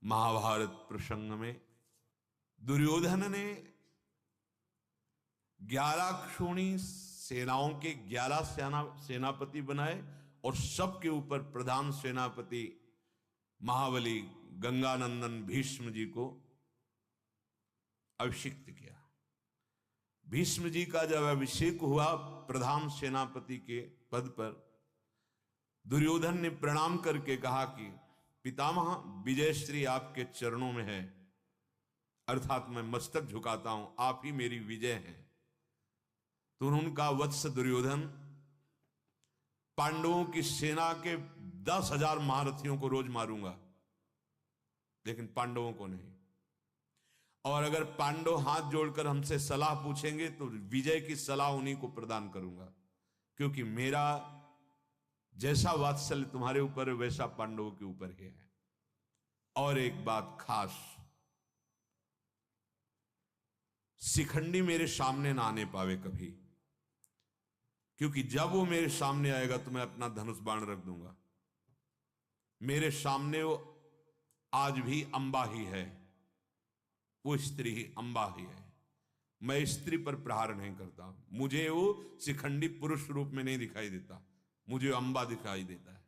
महाभारत प्रसंग में दुर्योधन ने 11 क्षोणी सेनाओं के 11 सेनापति बनाए और सबके ऊपर प्रधान सेनापति महाबली गंगानंदन भीष्म जी को अभिषिक्त किया। भीष्म जी का जब अभिषेक हुआ प्रधान सेनापति के पद पर, दुर्योधन ने प्रणाम करके कहा कि पितामह, विजयश्री आपके चरणों में है, अर्थात मैं मस्तक झुकाता हूं, आप ही मेरी विजय हैं। तो उन्होंने कहा, वत्स दुर्योधन, पांडवों की सेना के 10,000 महारथियों को रोज मारूंगा, लेकिन पांडवों को नहीं। और अगर पांडव हाथ जोड़कर हमसे सलाह पूछेंगे तो विजय की सलाह उन्हीं को प्रदान करूंगा, क्योंकि मेरा जैसा वात्सल्य तुम्हारे ऊपर है वैसा पांडवों के ऊपर ही है। और एक बात खास, शिखंडी मेरे सामने ना आने पावे कभी, क्योंकि जब वो मेरे सामने आएगा तो मैं अपना धनुष बाण रख दूंगा। मेरे सामने वो आज भी अंबा ही है, वो स्त्री ही अंबा ही है। मैं स्त्री पर प्रहार नहीं करता, मुझे वो शिखंडी पुरुष रूप में नहीं दिखाई देता, मुझे अंबा दिखाई देता है।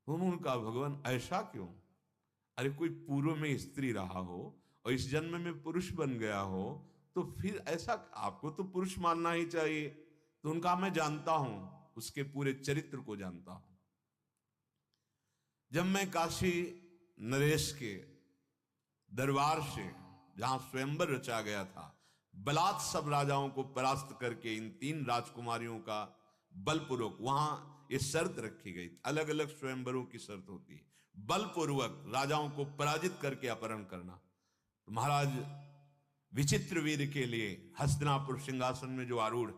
उन्होंने कहा, भगवान ऐसा क्यों? अरे कोई पूर्व में स्त्री रहा हो और इस जन्म में पुरुष बन गया हो तो फिर ऐसा, आपको तो पुरुष मानना ही चाहिए। तो उनका, मैं जानता हूं, उसके पूरे चरित्र को जानता हूं। जब मैं काशी नरेश के दरबार से, जहां स्वयंवर रचा गया था, बलात् सब राजाओं को परास्त करके इन 3 राजकुमारियों का बलपूर्वक, वहां ये शर्त रखी गई, अलग अलग स्वयंवरों की शर्त होती है, बलपूर्वक राजाओं को पराजित करके अपहरण करना। तो महाराज विचित्रवीर के लिए हस्तिनापुर सिंहासन में जो आरूढ़,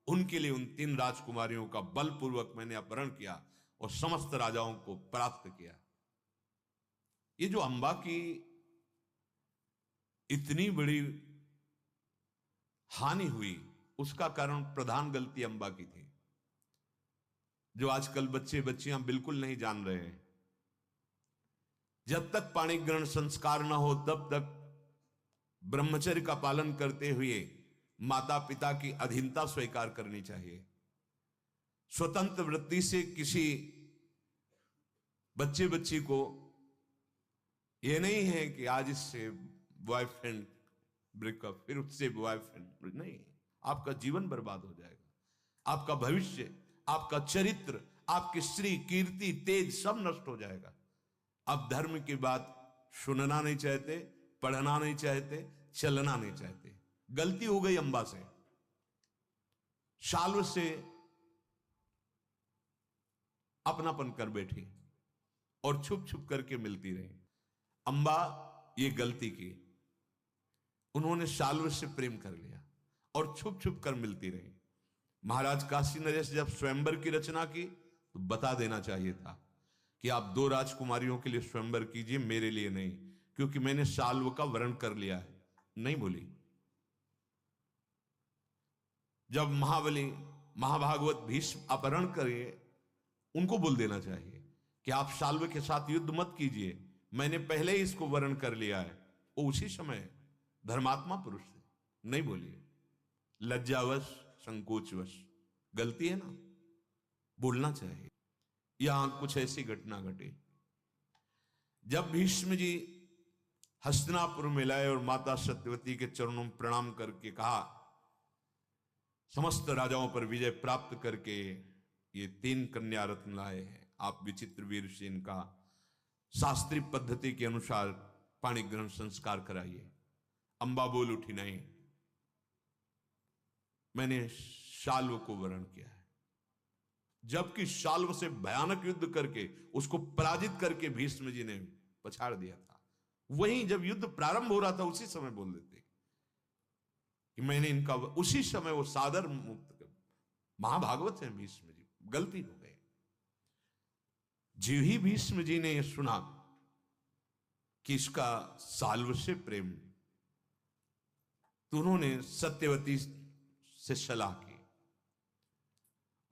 उनके लिए उन 3 राजकुमारियों का बलपूर्वक मैंने अपहरण किया और समस्त राजाओं को परास्त किया। ये जो अंबा की इतनी बड़ी हानि हुई, उसका कारण प्रधान गलती अंबा की थी, जो आजकल बच्चे बच्चियां बिल्कुल नहीं जान रहे हैं। जब तक पाणी ग्रहण संस्कार न हो तब तक ब्रह्मचर्य का पालन करते हुए माता पिता की अधीनता स्वीकार करनी चाहिए। स्वतंत्र वृत्ति से किसी बच्चे बच्ची को यह नहीं है कि आज इससे बॉयफ्रेंड ब्रेकअप, फिर उससे बॉयफ्रेंड, नहीं, आपका जीवन बर्बाद हो जाएगा, आपका भविष्य, आपका चरित्र, आपकी श्री कीर्ति तेज सब नष्ट हो जाएगा। अब धर्म की बात सुनना नहीं चाहते, पढ़ना नहीं चाहते, चलना नहीं चाहते। गलती हो गई अंबा से, शाल्व से अपनापन कर बैठी और छुप छुप करके मिलती रही। अंबा ये गलती की, उन्होंने शाल्व से प्रेम कर लिया और छुप छुप कर मिलती रही। महाराज काशी नरेश जब स्वयंवर की रचना की तो बता देना चाहिए था कि आप 2 राजकुमारियों के लिए स्वयंवर कीजिए, मेरे लिए नहीं, क्योंकि मैंने शाल्व का वरण कर लिया है। नहीं बोली। जब महाबली महाभागवत भीष्म अपहरण करे, उनको बोल देना चाहिए कि आप शाल्व के साथ युद्ध मत कीजिए, मैंने पहले ही इसको वरण कर लिया है। वो उसी समय धर्मात्मा पुरुष थे, नहीं बोलिए, लज्जावश, संकोचवश, गलती है ना, बोलना चाहिए। यहां कुछ ऐसी घटना घटी। जब भीष्म जी हस्तिनापुर में लाए और माता सत्यवती के चरणों में प्रणाम करके कहा, समस्त राजाओं पर विजय प्राप्त करके ये 3 कन्या रत्न लाए हैं, आप विचित्र वीर से इनका शास्त्रीय पद्धति के अनुसार पाणी ग्रहण संस्कार कराइए। अंबा बोल उठी, नहीं, मैंने शाल्व को वरण किया है। जबकि शाल्व से भयानक युद्ध करके उसको पराजित करके भीष्म जी ने पछाड़ दिया था। वहीं जब युद्ध प्रारंभ हो रहा था उसी समय बोल देते कि मैंने इनका, उसी समय वो सादर मुक्त। महाभागवत है भीष्म जी, गलती हो गई। जी ही भीष्म जी ने सुना कि इसका शाल्व से प्रेम, तो उन्होंने सत्यवती से सलाह की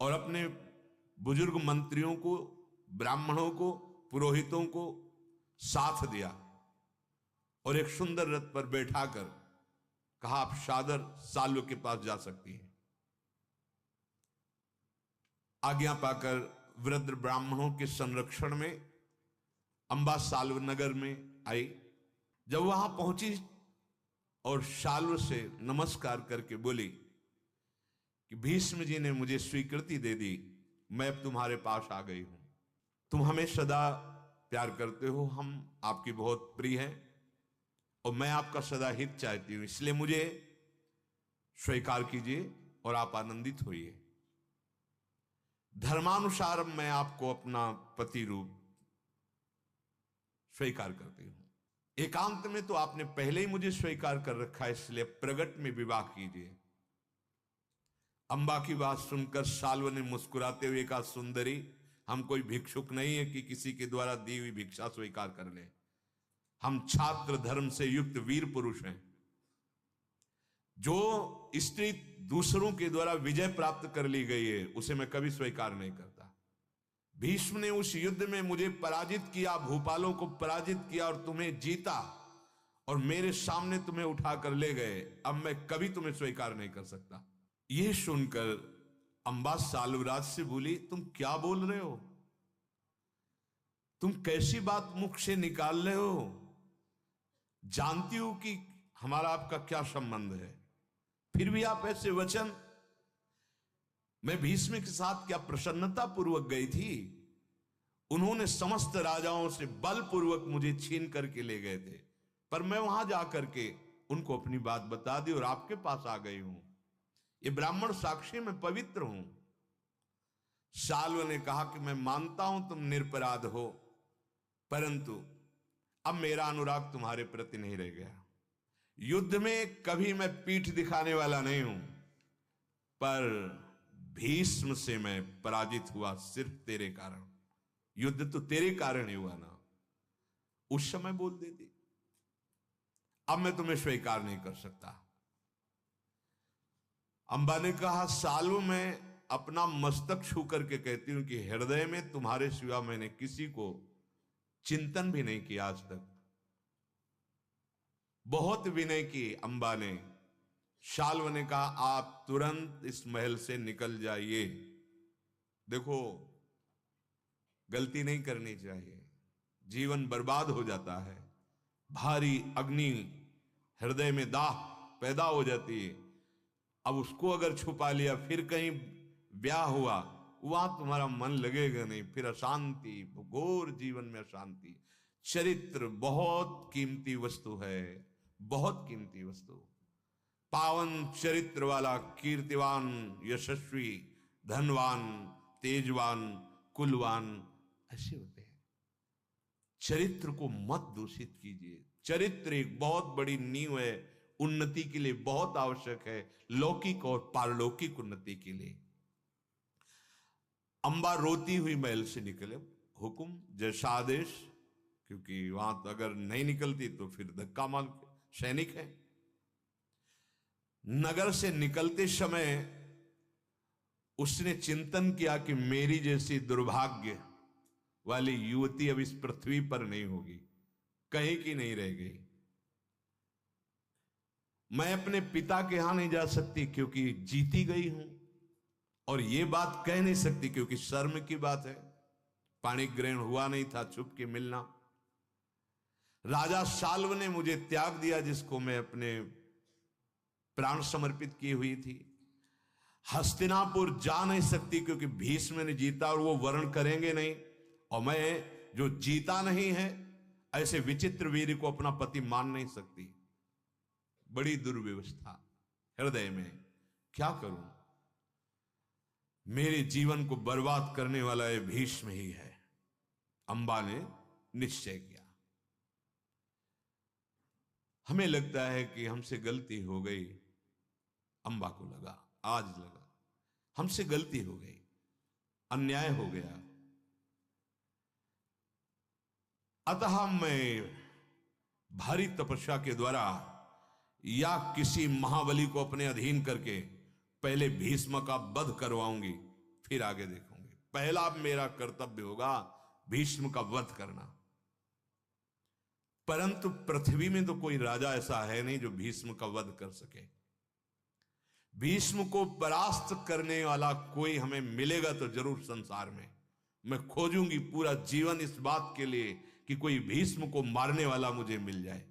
और अपने बुजुर्ग मंत्रियों को, ब्राह्मणों को, पुरोहितों को साथ दिया और एक सुंदर रथ पर बैठाकर कहा, आप सादर साल्व के पास जा सकती हैं। आज्ञा पाकर वृद्ध ब्राह्मणों के संरक्षण में अंबा साल्व नगर में आई। जब वहां पहुंची और साल्व से नमस्कार करके बोली कि भीष्म जी ने मुझे स्वीकृति दे दी, मैं अब तुम्हारे पास आ गई हूं। तुम हमें सदा प्यार करते हो, हम आपकी बहुत प्रिय हैं और मैं आपका सदा हित चाहती हूं, इसलिए मुझे स्वीकार कीजिए और आप आनंदित होइए। धर्मानुसार मैं आपको अपना पति रूप स्वीकार करती हूं। एकांत में तो आपने पहले ही मुझे स्वीकार कर रखा है, इसलिए प्रगट में विवाह कीजिए। अंबा की बात सुनकर साल्व ने मुस्कुराते हुए कहा, सुंदरी, हम कोई भिक्षुक नहीं है कि किसी के द्वारा दी हुई भिक्षा स्वीकार कर लें। हम छात्र धर्म से युक्त वीर पुरुष हैं। जो स्त्री दूसरों के द्वारा विजय प्राप्त कर ली गई है उसे मैं कभी स्वीकार नहीं करता। भीष्म ने उस युद्ध में मुझे पराजित किया, भूपालों को पराजित किया और तुम्हें जीता और मेरे सामने तुम्हें उठाकर ले गए। अब मैं कभी तुम्हें स्वीकार नहीं कर सकता। यह सुनकर अंबा साल्वराज से बोली, तुम क्या बोल रहे हो? तुम कैसी बात मुख से निकाल रहे हो? जानती हो कि हमारा आपका क्या संबंध है, फिर भी आप ऐसे वचन। मैं भीष्म के साथ क्या प्रसन्नता पूर्वक गई थी? उन्होंने समस्त राजाओं से बलपूर्वक मुझे छीन करके ले गए थे, पर मैं वहां जाकर के उनको अपनी बात बता दी और आपके पास आ गई हूं। ये ब्राह्मण साक्षी में पवित्र हूं। साल्व ने कहा कि मैं मानता हूं तुम निरपराध हो, परंतु अब मेरा अनुराग तुम्हारे प्रति नहीं रह गया। युद्ध में कभी मैं पीठ दिखाने वाला नहीं हूं, पर भीष्म से मैं पराजित हुआ सिर्फ तेरे कारण। युद्ध तो तेरे कारण ही हुआ ना, उस समय बोल देती। अब मैं तुम्हें स्वीकार नहीं कर सकता। अंबा ने कहा, साल्व, मैं अपना मस्तक छू करके कहती हूं कि हृदय में तुम्हारे सिवा मैंने किसी को चिंतन भी नहीं किया आज तक। बहुत विनय की अंबा ने। साल्व ने कहा, आप तुरंत इस महल से निकल जाइए। देखो, गलती नहीं करनी चाहिए, जीवन बर्बाद हो जाता है। भारी अग्नि हृदय में दाह पैदा हो जाती है। अब उसको अगर छुपा लिया, फिर कहीं ब्याह हुआ, वहां तुम्हारा मन लगेगा नहीं, फिर अशांति, घोर जीवन में अशांति। चरित्र बहुत कीमती वस्तु है, बहुत कीमती वस्तु। पावन चरित्र वाला कीर्तिवान, यशस्वी, धनवान, तेजवान, कुलवान ऐसे होते हैं। चरित्र को मत दूषित कीजिए। चरित्र एक बहुत बड़ी नींव है, उन्नति के लिए बहुत आवश्यक है, लौकिक और पारलौकिक उन्नति के लिए। अंबा रोती हुई महल से निकले। हुकुम, जैसा आदेश, क्योंकि वहां तो अगर नहीं निकलती तो फिर धक्का मार, सैनिक है। नगर से निकलते समय उसने चिंतन किया कि मेरी जैसी दुर्भाग्य वाली युवती अब इस पृथ्वी पर नहीं होगी, कहीं की नहीं रह गई। मैं अपने पिता के यहां नहीं जा सकती क्योंकि जीती गई हूं, और ये बात कह नहीं सकती क्योंकि शर्म की बात है। पाणी ग्रहण हुआ नहीं था, छुप के मिलना। राजा साल्व ने मुझे त्याग दिया, जिसको मैं अपने प्राण समर्पित की हुई थी। हस्तिनापुर जा नहीं सकती क्योंकि भीष्म ने जीता और वो वर्ण करेंगे नहीं, और मैं जो जीता नहीं है ऐसे विचित्र वीर को अपना पति मान नहीं सकती। बड़ी दुर्व्यवस्था हृदय में। क्या करूं? मेरे जीवन को बर्बाद करने वाला ये भीष्म ही है। अंबा ने निश्चय किया। हमें लगता है कि हमसे गलती हो गई, अंबा को लगा, आज लगा हमसे गलती हो गई, अन्याय हो गया, अतः मैं भारी तपस्या के द्वारा या किसी महाबली को अपने अधीन करके पहले भीष्म का वध करवाऊंगी, फिर आगे देखूंगी। पहला मेरा कर्तव्य होगा भीष्म का वध करना। परंतु पृथ्वी में तो कोई राजा ऐसा है नहीं जो भीष्म का वध कर सके। भीष्म को परास्त करने वाला कोई हमें मिलेगा तो जरूर संसार में। मैं खोजूंगी पूरा जीवन इस बात के लिए कि कोई भीष्म को मारने वाला मुझे मिल जाए।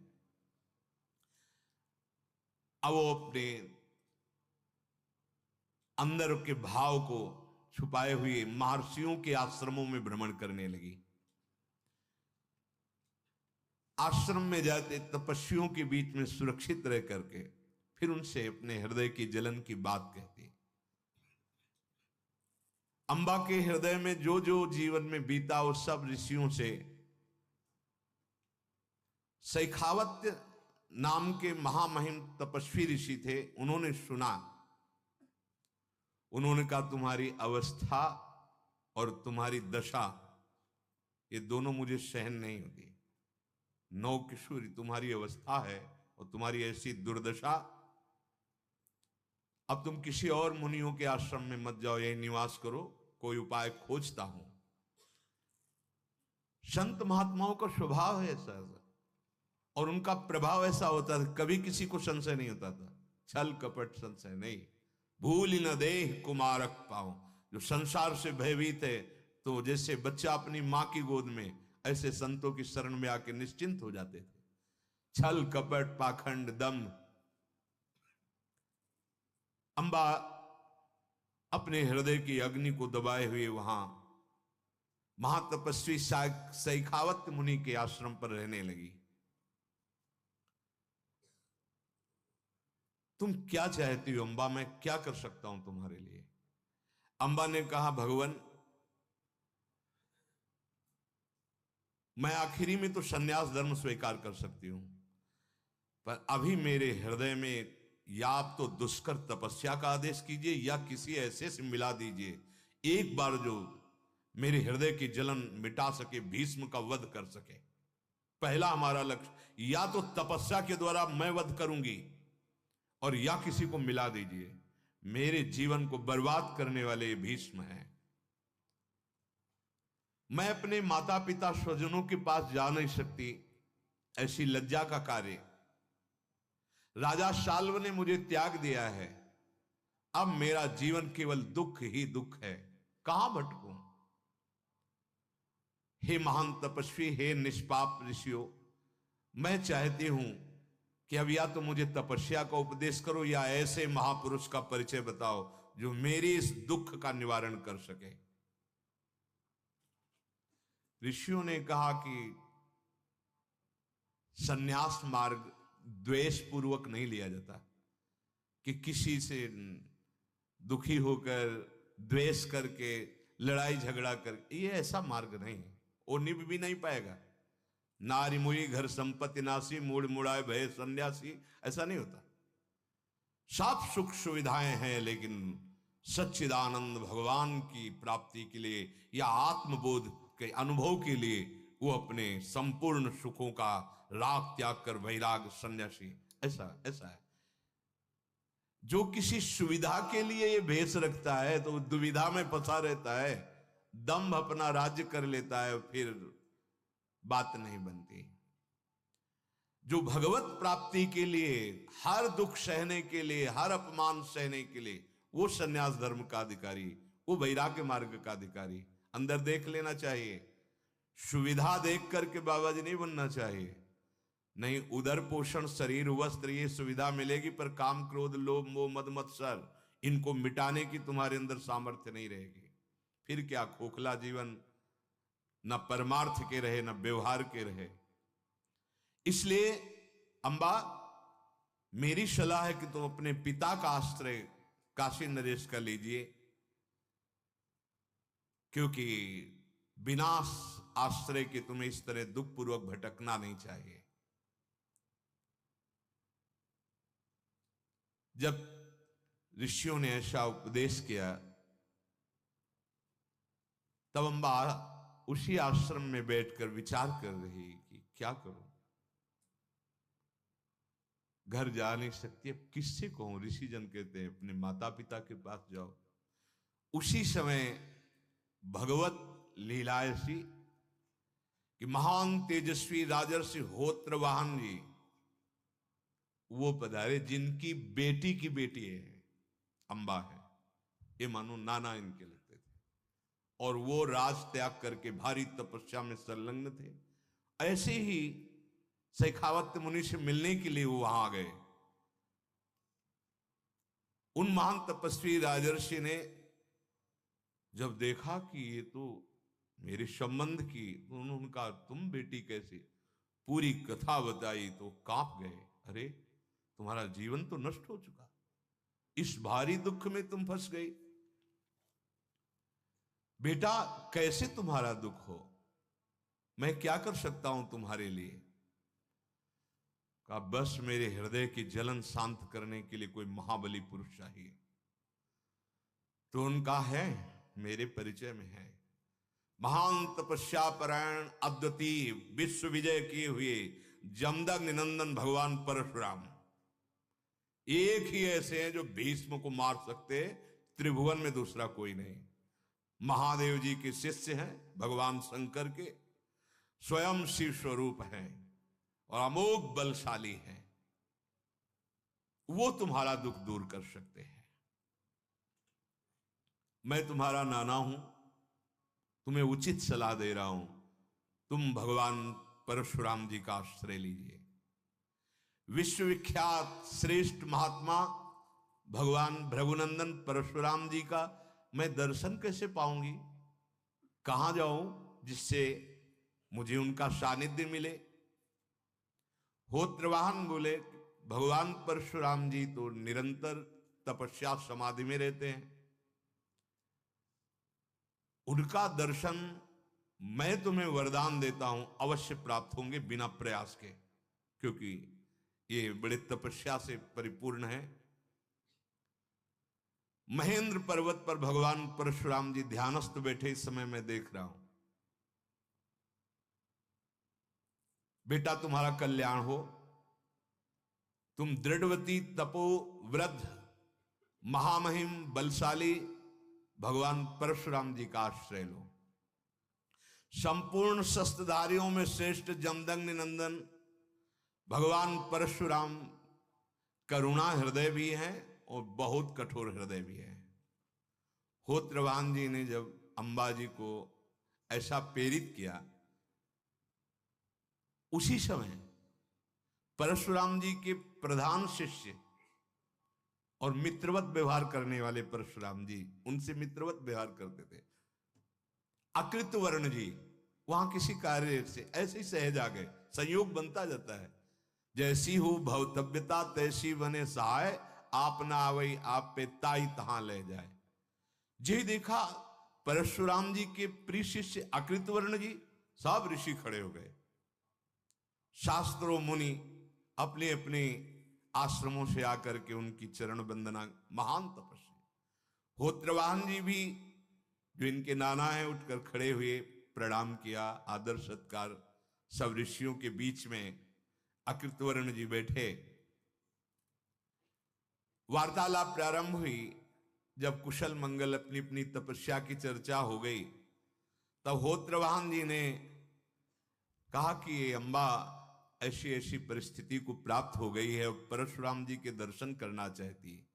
अब वो अपने अंदर के भाव को छुपाए हुए महर्षियों के आश्रमों में भ्रमण करने लगी। आश्रम में जाते तपस्वियों के बीच में सुरक्षित रह करके फिर उनसे अपने हृदय की जलन की बात कहती। अंबा के हृदय में जो जो जीवन में बीता उस सब ऋषियों से सैखावत नाम के महामहिम तपस्वी ऋषि थे, उन्होंने सुना। उन्होंने कहा तुम्हारी अवस्था और तुम्हारी दशा ये दोनों मुझे सहन नहीं होती। नौ किशोरी तुम्हारी अवस्था है और तुम्हारी ऐसी दुर्दशा, अब तुम किसी और मुनियों के आश्रम में मत जाओ, यही निवास करो, कोई उपाय खोजता हूं। संत महात्माओं का स्वभाव है ऐसा और उनका प्रभाव ऐसा होता था, कभी किसी को संशय नहीं होता था। छल कपट संशय नहीं। भूल न देह कुमारक पाऊं। जो संसार से भयभीत है तो जैसे बच्चा अपनी मां की गोद में, ऐसे संतों की शरण में आके निश्चिंत हो जाते थे। छल कपट पाखंड दम। अंबा अपने हृदय की अग्नि को दबाए हुए वहां महातपस्वी सैखावत मुनि के आश्रम पर रहने लगी। तुम क्या चाहती हो अंबा, मैं क्या कर सकता हूं तुम्हारे लिए? अंबा ने कहा भगवान, मैं आखिरी में तो सन्यास धर्म स्वीकार कर सकती हूं, पर अभी मेरे हृदय में या आप तो दुष्कर तपस्या का आदेश कीजिए या किसी ऐसे से मिला दीजिए एक बार जो मेरे हृदय की जलन मिटा सके, भीष्म का वध कर सके। पहला हमारा लक्ष्य, या तो तपस्या के द्वारा मैं वध करूंगी और या किसी को मिला दीजिए। मेरे जीवन को बर्बाद करने वाले भीष्म हैं। मैं अपने माता पिता स्वजनों के पास जा नहीं सकती, ऐसी लज्जा का कार्य। राजा शाल्व ने मुझे त्याग दिया है, अब मेरा जीवन केवल दुख ही दुख है, कहां भटकूं? हे महान तपस्वी, हे निष्पाप ऋषियों, मैं चाहती हूं कि अब या तो मुझे तपस्या का उपदेश करो या ऐसे महापुरुष का परिचय बताओ जो मेरे इस दुख का निवारण कर सके। ऋषियों ने कहा कि सन्यास मार्ग द्वेष पूर्वक नहीं लिया जाता, कि किसी से दुखी होकर द्वेष करके लड़ाई झगड़ा करके, ये ऐसा मार्ग नहीं है। वो निभ भी नहीं पाएगा। नारी मुई घर संपत्ति नासी, मूड मुड़ाए भय सन्यासी, ऐसा नहीं होता। सब सुख सुविधाएं हैं, लेकिन सच्चिदानंद भगवान की प्राप्ति के लिए या आत्मबोध के अनुभव के लिए वो अपने संपूर्ण सुखों का राग त्याग कर वैराग सन्यासी, ऐसा ऐसा है। जो किसी सुविधा के लिए ये भेष रखता है तो दुविधा में फंसा रहता है, दम्भ अपना राज्य कर लेता है, फिर बात नहीं बनती। जो भगवत प्राप्ति के लिए, हर दुख सहने के लिए, हर अपमान सहने के लिए, वो सन्यास धर्म का अधिकारी, वो वैराग्य मार्ग का अधिकारी। अंदर देख लेना चाहिए। सुविधा देख करके बाबा जी नहीं बनना चाहिए। नहीं, उदर पोषण शरीर वस्त्र ये सुविधा मिलेगी, पर काम क्रोध लोभ मोह मद मत्सर इनको मिटाने की तुम्हारे अंदर सामर्थ्य नहीं रहेगी। फिर क्या खोखला जीवन, न परमार्थ के रहे न व्यवहार के रहे। इसलिए अंबा, मेरी सलाह है कि तुम अपने पिता का आश्रय काशी नरेश का लीजिए, क्योंकि बिना आश्रय के तुम्हें इस तरह दुख पूर्वक भटकना नहीं चाहिए। जब ऋषियों ने ऐसा उपदेश किया, तब अंबा उसी आश्रम में बैठकर विचार कर रही कि क्या करूं, घर जा नहीं सकती, अब किससे कहूं? ऋषि जन कहते हैं अपने माता पिता के पास जाओ। उसी समय भगवत लीलायसी कि महान तेजस्वी राजर्षि होत्रवाहन जी वो पधारे जिनकी बेटी की बेटी है, अंबा है, ये मानो नाना इनके लगते थे, और वो राज त्याग करके भारी तपस्या में संलग्न थे। ऐसे ही शेखावत मुनि से मिलने के लिए वो वहां गए। उन महान तपस्वी राजर्षि ने जब देखा कि ये तो मेरे संबंध की, तो उन्होंने कहा तुम बेटी कैसे, पूरी कथा बताई तो कांप गए। अरे तुम्हारा जीवन तो नष्ट हो चुका, इस भारी दुख में तुम फंस गई। बेटा कैसे तुम्हारा दुख हो, मैं क्या कर सकता हूं तुम्हारे लिए। कहा बस मेरे हृदय की जलन शांत करने के लिए कोई महाबली पुरुष चाहिए। तो उनका है, मेरे परिचय में है, महान तपस्या परायण अद्वितीय विश्व विजय किए हुए जमदग्नि नंदन भगवान परशुराम। एक ही ऐसे हैं जो भीष्म को मार सकते, त्रिभुवन में दूसरा कोई नहीं। महादेव जी के शिष्य हैं, भगवान शंकर के, स्वयं शिव स्वरूप हैं और अमोघ बलशाली हैं। वो तुम्हारा दुख दूर कर सकते हैं। मैं तुम्हारा नाना हूं, तुम्हें उचित सलाह दे रहा हूं, तुम भगवान परशुराम जी का आश्रय लीजिए। विश्वविख्यात श्रेष्ठ महात्मा भगवान भृगुनंदन परशुराम जी का मैं दर्शन कैसे पाऊंगी, कहां जाऊं जिससे मुझे उनका सानिध्य मिले। होत्रवाहन बोले भगवान परशुराम जी तो निरंतर तपस्या समाधि में रहते हैं, उनका दर्शन मैं तुम्हें वरदान देता हूं अवश्य प्राप्त होंगे बिना प्रयास के, क्योंकि ये बड़े तपस्या से परिपूर्ण है। महेंद्र पर्वत पर भगवान परशुराम जी ध्यानस्थ बैठे इस समय मैं देख रहा हूं। बेटा तुम्हारा कल्याण हो, तुम दृढ़वती तपो वृद्ध महामहिम बलशाली भगवान परशुराम जी का आश्रय लो। संपूर्ण शस्त्रधारियों में श्रेष्ठ जमदग्नि नंदन भगवान परशुराम करुणा हृदय भी हैं और बहुत कठोर हृदय भी है। होत्रवाहन जी ने जब अंबा जी को ऐसा प्रेरित किया, उसी समय परशुराम जी के प्रधान शिष्य और मित्रवत व्यवहार करने वाले परशुराम जी, उनसे मित्रवत व्यवहार करते थे, अकृतवर्ण जी वहां किसी कार्य से ऐसे ही सहज आ गए। संयोग बनता जाता है, जैसी हो भवतव्यता तैसी बने सहाय, आप ना आवई आप पे ताई तहां ले जाए। जी देखा परशुराम जी के प्रिय शिष्य अकृतवर्ण जी, सब ऋषि खड़े हो गए। शास्त्रों मुनि अपने अपने आश्रमों से आकर के उनकी चरण वंदना, महान तपस्वी। होत्रवाहन जी भी जो इनके नाना हैं उठकर खड़े हुए, प्रणाम किया, आदर सत्कार। सब ऋषियों के बीच में अकृतवर्ण जी बैठे। वार्तालाप प्रारंभ हुई। जब कुशल मंगल अपनी अपनी तपस्या की चर्चा हो गई, तब होत्रवाहन जी ने कहा कि ये अंबा ऐसी ऐसी परिस्थिति को प्राप्त हो गई है और परशुराम जी के दर्शन करना चाहती है।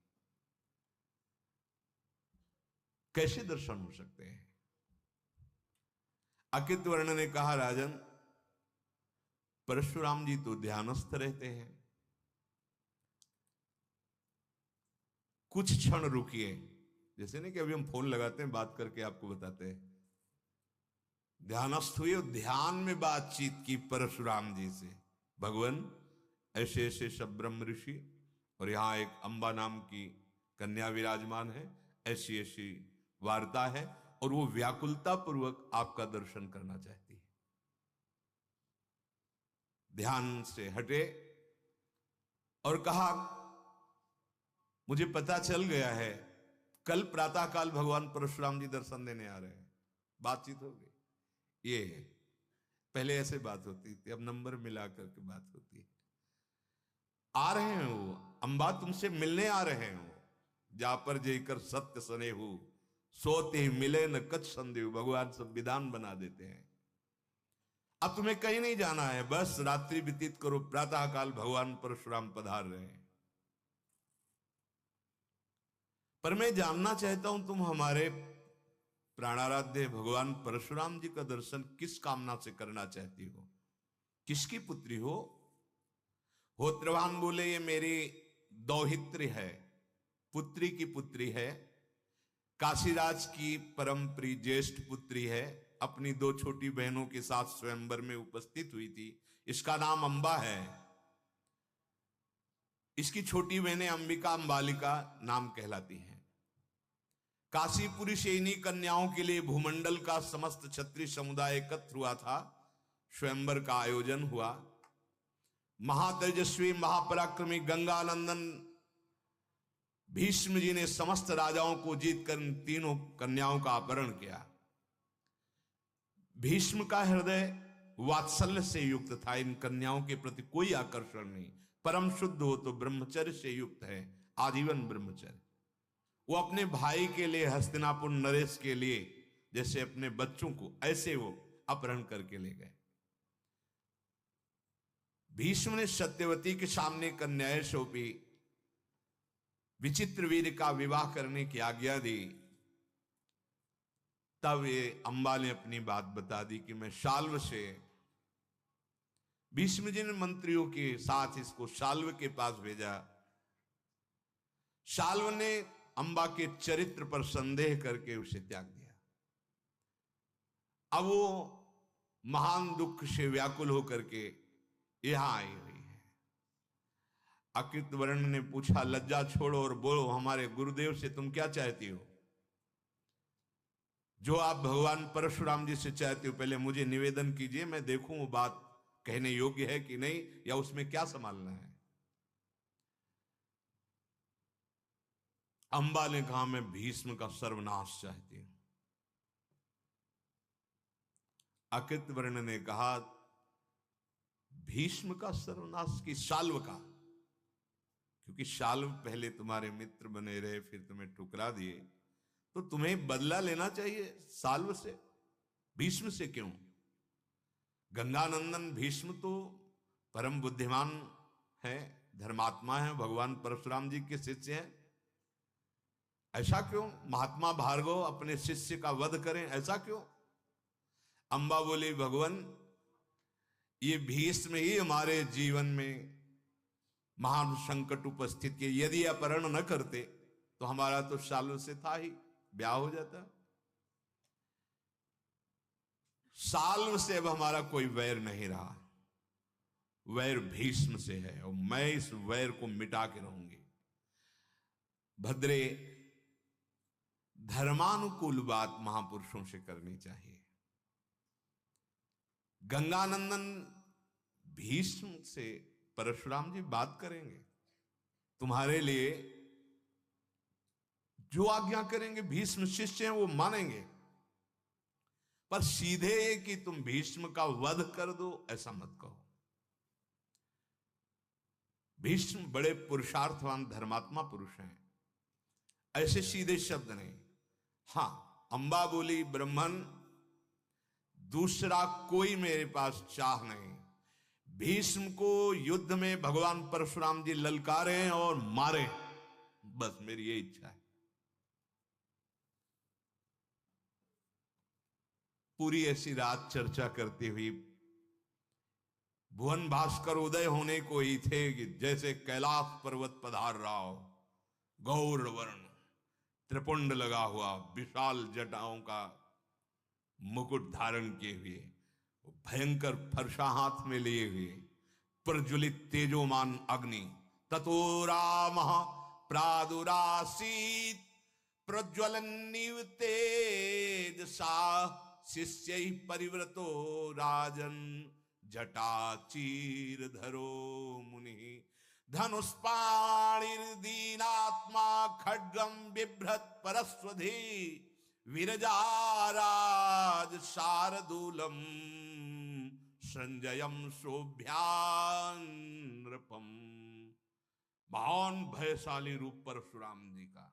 कैसे दर्शन हो सकते हैं? अकृतवर्ण ने कहा राजन, परशुराम जी तो ध्यानस्थ रहते हैं, कुछ क्षण रुकिए। जैसे नहीं कि अभी हम फोन लगाते हैं, बात करके आपको बताते हैं। ध्यानस्थ हुए और ध्यान में बातचीत की परशुराम जी से। भगवान ऐसे ऐसे सब ब्रह्म ऋषि और यहां एक अंबा नाम की कन्या विराजमान है, ऐसी ऐसी वार्ता है और वो व्याकुलता पूर्वक आपका दर्शन करना चाहती है। ध्यान से हटे और कहा मुझे पता चल गया है कल प्रातःकाल भगवान परशुराम जी दर्शन देने आ रहे हैं। बातचीत हो गई। ये पहले ऐसे बात होती थी, अब नंबर मिला करके बात होती है। आ रहे हैं वो, अंबा तुमसे मिलने आ रहे हैं वो। जा पर जेकर सत्य सने हो, सोते ही मिले न कछ संदेह। भगवान सब विधान बना देते हैं। अब तुम्हें कहीं नहीं जाना है, बस रात्रि व्यतीत करो, प्रातः काल भगवान परशुराम पधार रहे हैं। पर मैं जानना चाहता हूं तुम हमारे प्राणाराध्य भगवान परशुराम जी का दर्शन किस कामना से करना चाहती हो, किसकी पुत्री हो? होत्रवान बोले ये मेरी दौहित्री है, पुत्री की पुत्री है, काशीराज की परम प्रिय ज्येष्ठ पुत्री है, अपनी दो छोटी बहनों के साथ स्वयंवर में उपस्थित हुई थी। इसका नाम अंबा है। इसकी छोटी बहनें अंबिका अंबालिका नाम कहलाती हैं। काशीपुरी से इन्हीं कन्याओं के लिए भूमंडल का समस्त क्षत्रिय समुदाय एकत्र हुआ था। स्वयंवर का आयोजन हुआ। महातेजस्वी महापराक्रमी गंगानंदन भीष्म जी ने समस्त राजाओं को जीतकर इन तीनों कन्याओं का अपहरण किया। भीष्म का हृदय वात्सल्य से युक्त था, इन कन्याओं के प्रति कोई आकर्षण नहीं। परम शुद्ध हो तो ब्रह्मचर्य से युक्त है, आजीवन ब्रह्मचर्य। वो अपने भाई के लिए, हस्तिनापुर नरेश के लिए, जैसे अपने बच्चों को, ऐसे वो अपहरण करके ले गए। भीष्म ने सत्यवती के सामने कन्याएं सौंपी, विचित्र वीर का विवाह करने की आज्ञा दी। तब ये अंबा ने अपनी बात बता दी कि मैं शाल्व से, भीष्म जी ने मंत्रियों के साथ इसको शाल्व के पास भेजा। शाल्व ने अंबा के चरित्र पर संदेह करके उसे त्याग दिया। अब वो महान दुख से व्याकुल होकर के यहां आई हुई है। अकृत वर्ण ने पूछा, लज्जा छोड़ो और बोलो, हमारे गुरुदेव से तुम क्या चाहती हो? जो आप भगवान परशुराम जी से चाहते हो, पहले मुझे निवेदन कीजिए, मैं देखूं वो बात कहने योग्य है कि नहीं, या उसमें क्या संभालना है। अंबा ने कहा, मैं भीष्म का सर्वनाश चाहती हूं। अकृत वर्ण ने कहा, भीष्म का सर्वनाश की शाल्व का? क्योंकि शाल्व पहले तुम्हारे मित्र बने रहे, फिर तुम्हें ठुकरा दिए, तो तुम्हें बदला लेना चाहिए शाल्व से, भीष्म से क्यों? गंगानंदन भीष्म तो परम बुद्धिमान है, धर्मात्मा है, भगवान परशुराम जी के शिष्य हैं। ऐसा क्यों? महात्मा भार्गव अपने शिष्य का वध करें, ऐसा क्यों? अंबा बोली, भगवान ये भीष्म ही हमारे जीवन में महान संकट उपस्थित किए। यदि अपहरण न करते तो हमारा तो शाल्व से था ही, ब्याह हो जाता। शाल्व से अब हमारा कोई वैर नहीं रहा, वैर भीष्म से है, और मैं इस वैर को मिटा के रहूंगी। भद्रे, धर्मानुकूल बात महापुरुषों से करनी चाहिए। गंगानंदन भीष्म से परशुराम जी बात करेंगे, तुम्हारे लिए जो आज्ञा करेंगे, भीष्म शिष्य हैं वो मानेंगे, पर सीधे कि तुम भीष्म का वध कर दो, ऐसा मत कहो। भीष्म बड़े पुरुषार्थवान धर्मात्मा पुरुष हैं, ऐसे सीधे शब्द नहीं। हां, अंबा बोली, ब्रह्मन दूसरा कोई मेरे पास चाह नहीं। भीष्म को युद्ध में भगवान परशुराम जी ललकारें और मारे, बस मेरी ये इच्छा है। पूरी ऐसी रात चर्चा करती हुई भुवन भास्कर उदय होने को ही थे कि जैसे कैलाश पर्वत पधार रहा हो, गौर वर्ण, त्रिपुंड लगा हुआ, विशाल जटाओं का मुकुट धारण किए हुए, भयंकर फरसा हाथ में लिए हुए, प्रज्वलित तेजोमान अग्नि, ततो रामः प्रादुरासीत् प्रज्वलन्निव तेजसा शिष्यैः परिव्रतो राजन् जटाचीरधरो मुनिः धनुष्पाणिर्दीनात्मा खड्गं बिभ्रत् परस्वधी विरजाराज शार्दूलम संजयम शोभ्यानृपम। महान भयशाली रूप परशुराम जी का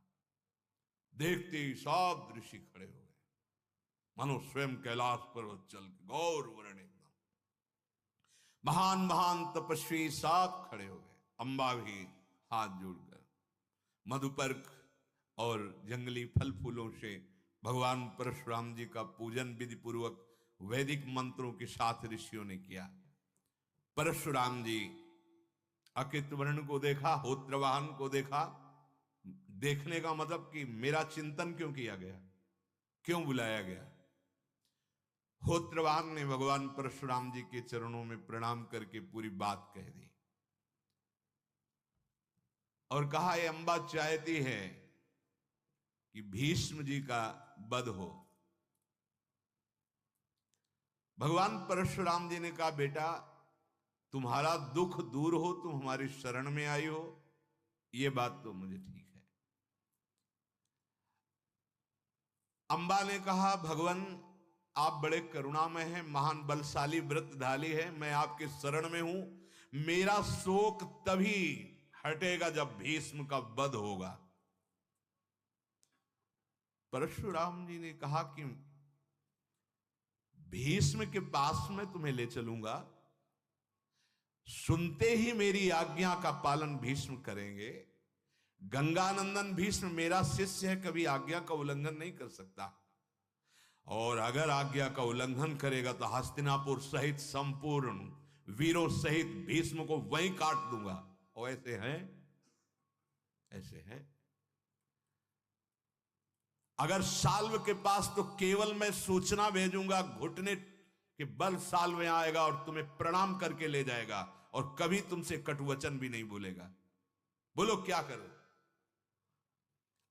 देखते ही सब ऋषि खड़े हो गए, मानो स्वयं कैलाश पर्वत चल के गौर वर्ण एकदम महान महान तपस्वी सब खड़े हो गए। अंबा भी हाथ जोड़कर मधुपर्क और जंगली फल फूलों से भगवान परशुराम जी का पूजन विधि पूर्वक वैदिक मंत्रों के साथ ऋषियों ने किया। परशुराम जी अकृतवर्ण को देखा, होत्रवाहन को देखा। देखने का मतलब कि मेरा चिंतन क्यों किया गया, क्यों बुलाया गया। होत्रवाहन ने भगवान परशुराम जी के चरणों में प्रणाम करके पूरी बात कह दी और कहा, ये अंबा चाहती है कि भीष्म जी का वध हो। भगवान परशुराम जी ने कहा, बेटा तुम्हारा दुख दूर हो, तुम हमारी शरण में आई हो, यह बात तो मुझे ठीक है। अंबा ने कहा, भगवान आप बड़े करुणामय हैं, महान बलशाली व्रतधारी है, मैं आपके शरण में हूं। मेरा शोक तभी हटेगा जब भीष्म का वध होगा। परशुराम जी ने कहा कि भीष्म के पास मैं तुम्हें ले चलूंगा, सुनते ही मेरी आज्ञा का पालन भीष्म करेंगे। गंगानंदन भीष्म मेरा शिष्य है, कभी आज्ञा का उल्लंघन नहीं कर सकता, और अगर आज्ञा का उल्लंघन करेगा तो हस्तिनापुर सहित संपूर्ण वीरों सहित भीष्म को वहीं काट दूंगा। और ऐसे हैं, ऐसे हैं। अगर साल्व के पास तो केवल मैं सूचना भेजूंगा, घुटने के बल साल्व में आएगा और तुम्हें प्रणाम करके ले जाएगा और कभी तुमसे कटुवचन भी नहीं बोलेगा। बोलो क्या करो।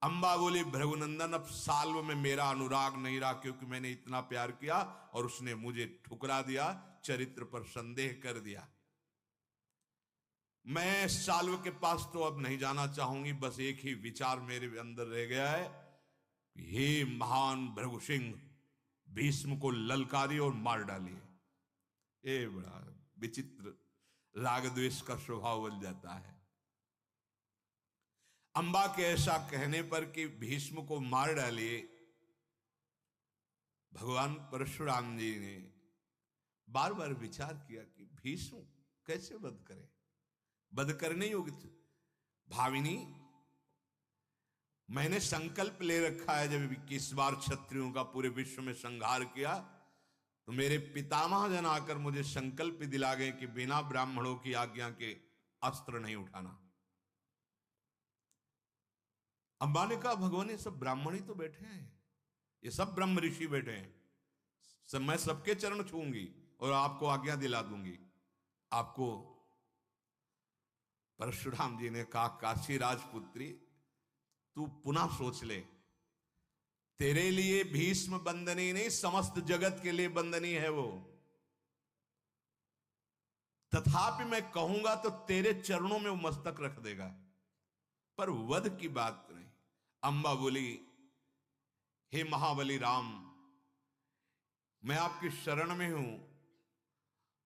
अंबा बोली, भृगुनंदन अब साल्व में मेरा अनुराग नहीं रहा, क्योंकि मैंने इतना प्यार किया और उसने मुझे ठुकरा दिया, चरित्र पर संदेह कर दिया। मैं साल्व के पास तो अब नहीं जाना चाहूंगी, बस एक ही विचार मेरे अंदर रह गया है, हे महान भृगु सिंह, भीष्म को ललकारी और मार डालिए। ये बड़ा विचित्र राग द्वेष का स्वभाव बन जाता है। अंबा के ऐसा कहने पर कि भीष्म को मार डालिए, भगवान परशुराम जी ने बार बार विचार किया कि भीष्म कैसे वध करें, वध करने योग्य। भाविनी, मैंने संकल्प ले रखा है, जब 21 बार क्षत्रियों का पूरे विश्व में संहार किया तो मेरे पितामह जन आकर मुझे संकल्प दिला गए कि बिना ब्राह्मणों की आज्ञा के अस्त्र नहीं उठाना। अंबा ने कहा, भगवान ये सब ब्राह्मण ही तो बैठे हैं, ये सब ब्रह्म ऋषि बैठे हैं, मैं सबके चरण छूंगी और आपको आज्ञा दिला दूंगी। आपको परशुराम जी ने कहा, काशी राजपुत्री तू पुनः सोच ले, तेरे लिए भीष्म बंदनी नहीं, समस्त जगत के लिए बंदनी है वो। तथापि मैं कहूंगा तो तेरे चरणों में वो मस्तक रख देगा, पर वध की बात नहीं। अंबा बोली, हे महाबली राम, मैं आपकी शरण में हूं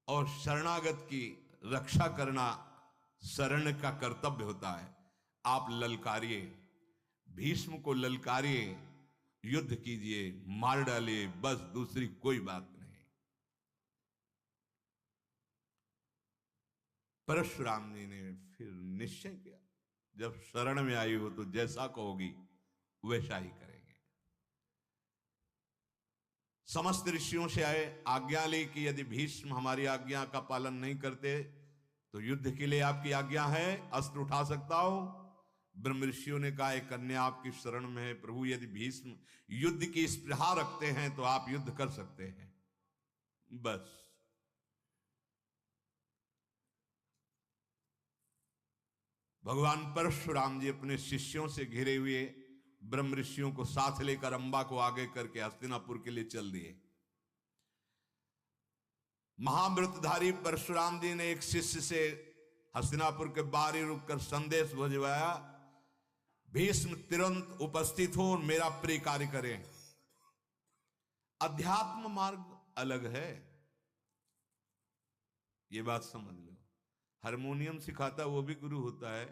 और शरणागत की रक्षा करना शरण का कर्तव्य होता है। आप ललकारिए, भीष्म को ललकारिए, युद्ध कीजिए, मार डालिए, बस दूसरी कोई बात नहीं। परशुराम जी ने फिर निश्चय किया, जब शरण में आई हो तो जैसा कहोगी वैसा ही करेंगे। समस्त ऋषियों से आए, आज्ञा ली कि यदि भीष्म हमारी आज्ञा का पालन नहीं करते तो युद्ध के लिए आपकी आज्ञा है, अस्त्र उठा सकता हो। ब्रह्म ऋषियों ने कहा, एक कन्या आपकी शरण में है प्रभु, यदि भीष्म युद्ध की स्पृहा रखते हैं तो आप युद्ध कर सकते हैं। बस भगवान परशुराम जी अपने शिष्यों से घिरे हुए ब्रह्म ऋषियों को साथ लेकर अंबा को आगे करके हस्तिनापुर के लिए चल दिए। महाव्रतधारी परशुराम जी ने एक शिष्य से हस्तिनापुर के बाहर ही रुककर संदेश भिजवाया, भीष्म तुरंत उपस्थित हो और मेरा प्रिय कार्य करें। अध्यात्म मार्ग अलग है, ये बात समझ लो। हारमोनियम सिखाता वो भी गुरु होता है,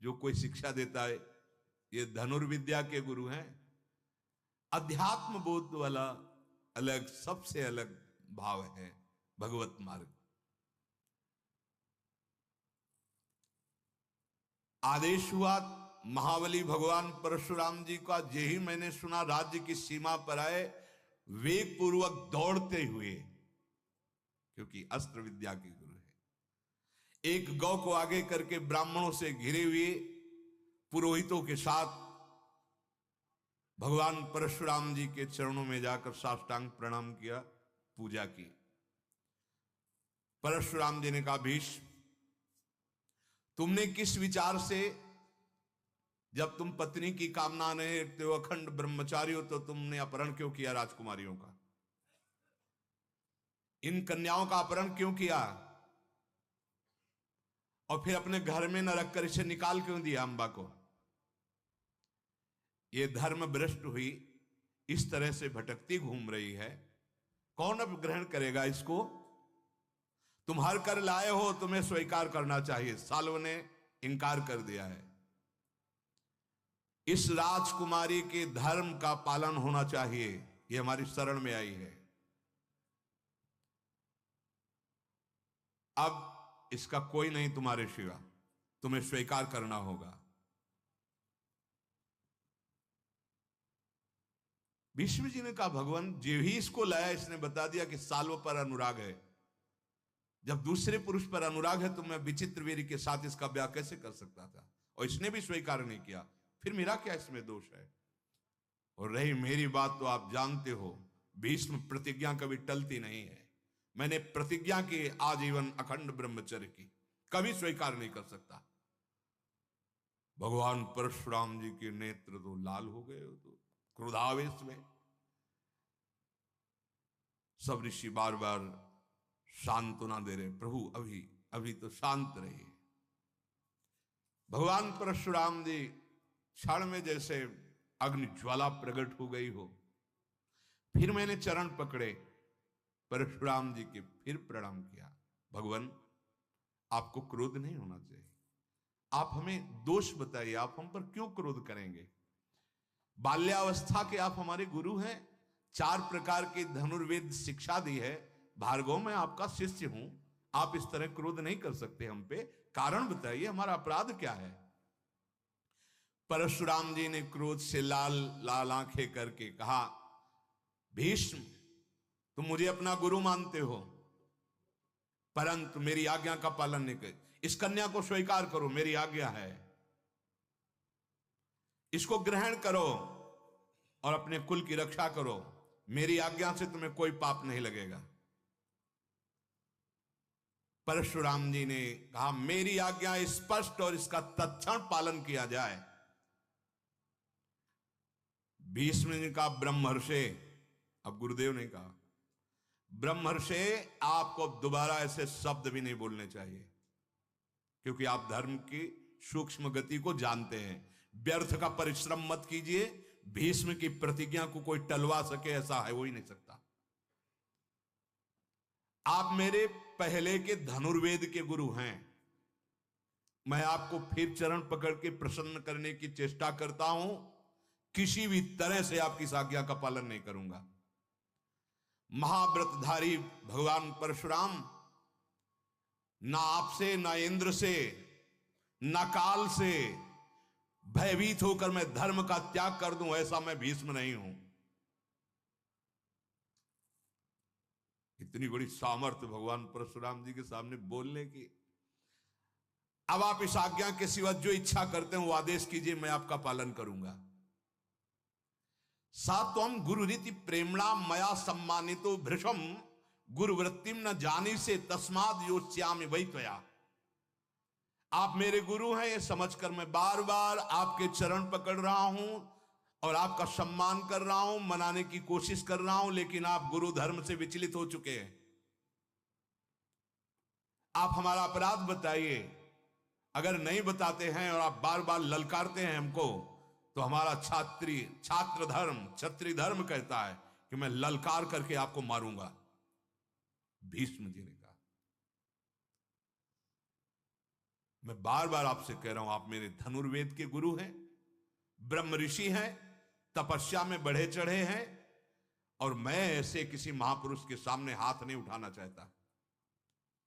जो कोई शिक्षा देता है ये धनुर्विद्या के गुरु हैं। अध्यात्म बोध वाला अलग, सबसे अलग भाव है भगवत मार्ग। आदेश हुआ महाबली भगवान परशुराम जी का। यही मैंने सुना राज्य की सीमा पर आए, वेग पूर्वक दौड़ते हुए, क्योंकि अस्त्र विद्या के गुरु है। एक गौ को आगे करके ब्राह्मणों से घिरे हुए पुरोहितों के साथ भगवान परशुराम जी के चरणों में जाकर साष्टांग प्रणाम किया, पूजा की। परशुराम जी ने कहा, भीष्म, तुमने किस विचार से, जब तुम पत्नी की कामना नहीं रखते हो, अखंड ब्रह्मचारी हो, तो तुमने अपहरण क्यों किया राजकुमारियों का? इन कन्याओं का अपहरण क्यों किया? और फिर अपने घर में न रखकर इसे निकाल क्यों दिया अंबा को? ये धर्म भ्रष्ट हुई, इस तरह से भटकती घूम रही है, कौन अब ग्रहण करेगा इसको? तुम हर कर लाए हो, तुम्हें स्वीकार करना चाहिए। साल्व ने इनकार कर दिया है। इस राजकुमारी के धर्म का पालन होना चाहिए, ये हमारी शरण में आई है। अब इसका कोई नहीं तुम्हारे सिवा, तुम्हें स्वीकार करना होगा। भीष्म जी ने कहा, भगवान, जो ही इसको लाया इसने बता दिया कि साल्व पर अनुराग है। जब दूसरे पुरुष पर अनुराग है तो मैं विचित्र वीर के साथ इसका ब्याह कैसे कर सकता था? और इसने भी स्वीकार नहीं किया, फिर मेरा क्या इसमें दोष है? और रही मेरी बात तो आप जानते हो, भीष्म प्रतिज्ञा कभी टलती नहीं है। मैंने प्रतिज्ञा की आजीवन अखंड ब्रह्मचर्य की, कभी स्वीकार नहीं कर सकता। भगवान परशुराम जी के नेत्र तो लाल हो गए, तो क्रोधावेश में सब ऋषि बार बार सांत्वना दे रहे, प्रभु अभी अभी तो शांत रहिए। भगवान परशुराम जी क्षण में जैसे अग्नि ज्वाला प्रकट हो गई हो। फिर मैंने चरण पकड़े परशुराम जी के, फिर प्रणाम किया। भगवान, आपको क्रोध नहीं होना चाहिए, आप हमें दोष बताइए, आप हम पर क्यों क्रोध करेंगे? बाल्यावस्था के आप हमारे गुरु हैं, 4 प्रकार की धनुर्वेद शिक्षा दी है। भार्गव, मैं आपका शिष्य हूं, आप इस तरह क्रोध नहीं कर सकते हम पे, कारण बताइए, हमारा अपराध क्या है? परशुराम जी ने क्रोध से लाल लाल आंखें करके कहा, भीष्म, तुम मुझे अपना गुरु मानते हो, परंतु मेरी आज्ञा का पालन नहीं कर। इस कन्या को स्वीकार करो, मेरी आज्ञा है, इसको ग्रहण करो और अपने कुल की रक्षा करो। मेरी आज्ञा से तुम्हें कोई पाप नहीं लगेगा। परशुराम जी ने कहा, मेरी आज्ञा स्पष्ट और इसका तत्क्षण पालन किया जाए। भीष्म ने कहा, ब्रह्मर्षे, अब गुरुदेव ने कहा, ब्रह्मर्षे, आपको दोबारा ऐसे शब्द भी नहीं बोलने चाहिए, क्योंकि आप धर्म की सूक्ष्म गति को जानते हैं। व्यर्थ का परिश्रम मत कीजिए, भीष्म की प्रतिज्ञा को कोई टलवा सके ऐसा है हो ही नहीं सकता। आप मेरे पहले के धनुर्वेद के गुरु हैं, मैं आपको फिर चरण पकड़ के प्रसन्न करने की चेष्टा करता हूं, किसी भी तरह से आपकी इस आज्ञा का पालन नहीं करूंगा। महाव्रतधारी भगवान परशुराम ना आपसे, ना इंद्र से, ना काल से भयभीत होकर मैं धर्म का त्याग कर दूं, ऐसा मैं भीष्म नहीं हूं। इतनी बड़ी सामर्थ्य भगवान परशुराम जी के सामने बोलने की। अब आप इस आज्ञा के सिवा जो इच्छा करते हैं वो आदेश कीजिए, मैं आपका पालन करूंगा। सात्वम गुरु रीति प्रेमणा मया सम्मानितो भृशम गुरुवृत्तिम न जानी से तस्माद योच्यामि वै त्वया। आप मेरे गुरु हैं, ये समझकर मैं बार बार आपके चरण पकड़ रहा हूं और आपका सम्मान कर रहा हूं, मनाने की कोशिश कर रहा हूं, लेकिन आप गुरु धर्म से विचलित हो चुके हैं। आप हमारा अपराध बताइए। अगर नहीं बताते हैं और आप बार बार ललकारते हैं हमको, तो हमारा छात्र धर्म, क्षत्रिय धर्म कहता है कि मैं ललकार करके आपको मारूंगा। भीष्म जी ने कहा, मैं बार बार आपसे कह रहा हूं, आप मेरे धनुर्वेद के गुरु हैं, ब्रह्म ऋषि हैं, तपस्या में बढ़े चढ़े हैं, और मैं ऐसे किसी महापुरुष के सामने हाथ नहीं उठाना चाहता।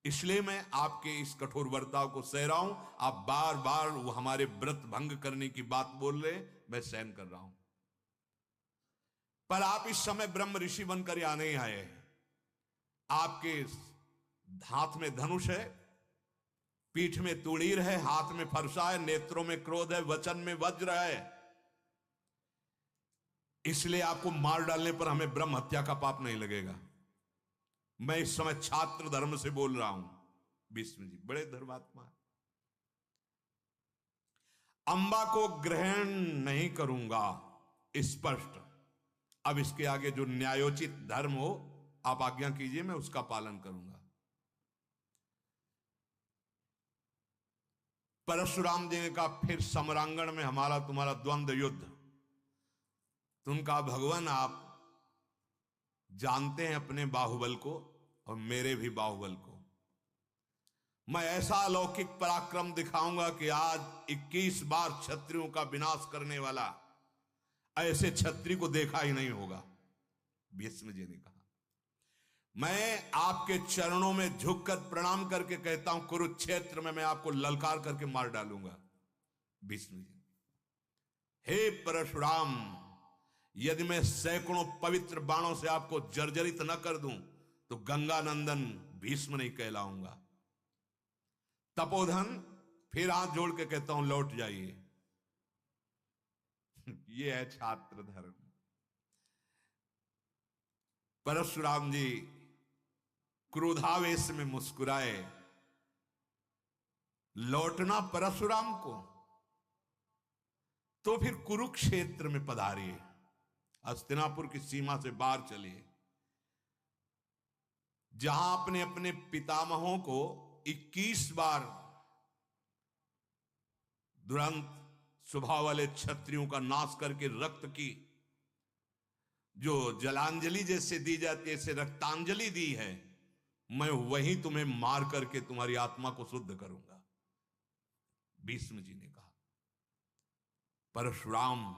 इसलिए मैं आपके इस कठोर बर्ताव को सह रहा हूं। आप बार बार वो हमारे व्रत भंग करने की बात बोल रहे, मैं सहन कर रहा हूं। पर आप इस समय ब्रह्म ऋषि बनकर यहां नहीं आए हैं। आपके हाथ में धनुष है, पीठ में तुड़ीर है, हाथ में फरसा है, नेत्रों में क्रोध है, वचन में वज्र है। इसलिए आपको मार डालने पर हमें ब्रह्म हत्या का पाप नहीं लगेगा। मैं इस समय छात्र धर्म से बोल रहा हूं। भीष्म जी बड़े धर्मात्मा। अंबा को ग्रहण नहीं करूंगा, स्पष्ट। अब इसके आगे जो न्यायोचित धर्म हो आप आज्ञा कीजिए, मैं उसका पालन करूंगा। परशुराम जी ने कहा, फिर समरांगण में हमारा तुम्हारा द्वंद्व युद्ध। तुम कहा, भगवान आप जानते हैं अपने बाहुबल को और मेरे भी बाहुबल को। मैं ऐसा अलौकिक पराक्रम दिखाऊंगा कि आज 21 बार क्षत्रियों का विनाश करने वाला ऐसे क्षत्रिय को देखा ही नहीं होगा। भीष्म जी ने कहा, मैं आपके चरणों में झुककर प्रणाम करके कहता हूं, कुरुक्षेत्र में मैं आपको ललकार करके मार डालूंगा। भीष्म जी, हे परशुराम, यदि मैं सैकड़ों पवित्र बाणों से आपको जर्जरित न कर दूं तो गंगा नंदन भीष्म नहीं कहलाऊंगा। तपोधन फिर हाथ जोड़ के कहता हूं, लौट जाइए। ये है छात्र धर्म। परशुराम जी क्रोधावेश में मुस्कुराए। लौटना परशुराम को, तो फिर कुरुक्षेत्र में पधारिए, हस्तिनापुर की सीमा से बाहर चलिए, जहां अपने अपने पितामहों को 21 बार दुरंत स्वभाव वाले क्षत्रियों का नाश करके रक्त की जो जलांजलि जैसे दी जाती है, ऐसे रक्तांजलि दी है, मैं वहीं तुम्हें मार करके तुम्हारी आत्मा को शुद्ध करूंगा। भीष्म जी ने कहा, परशुराम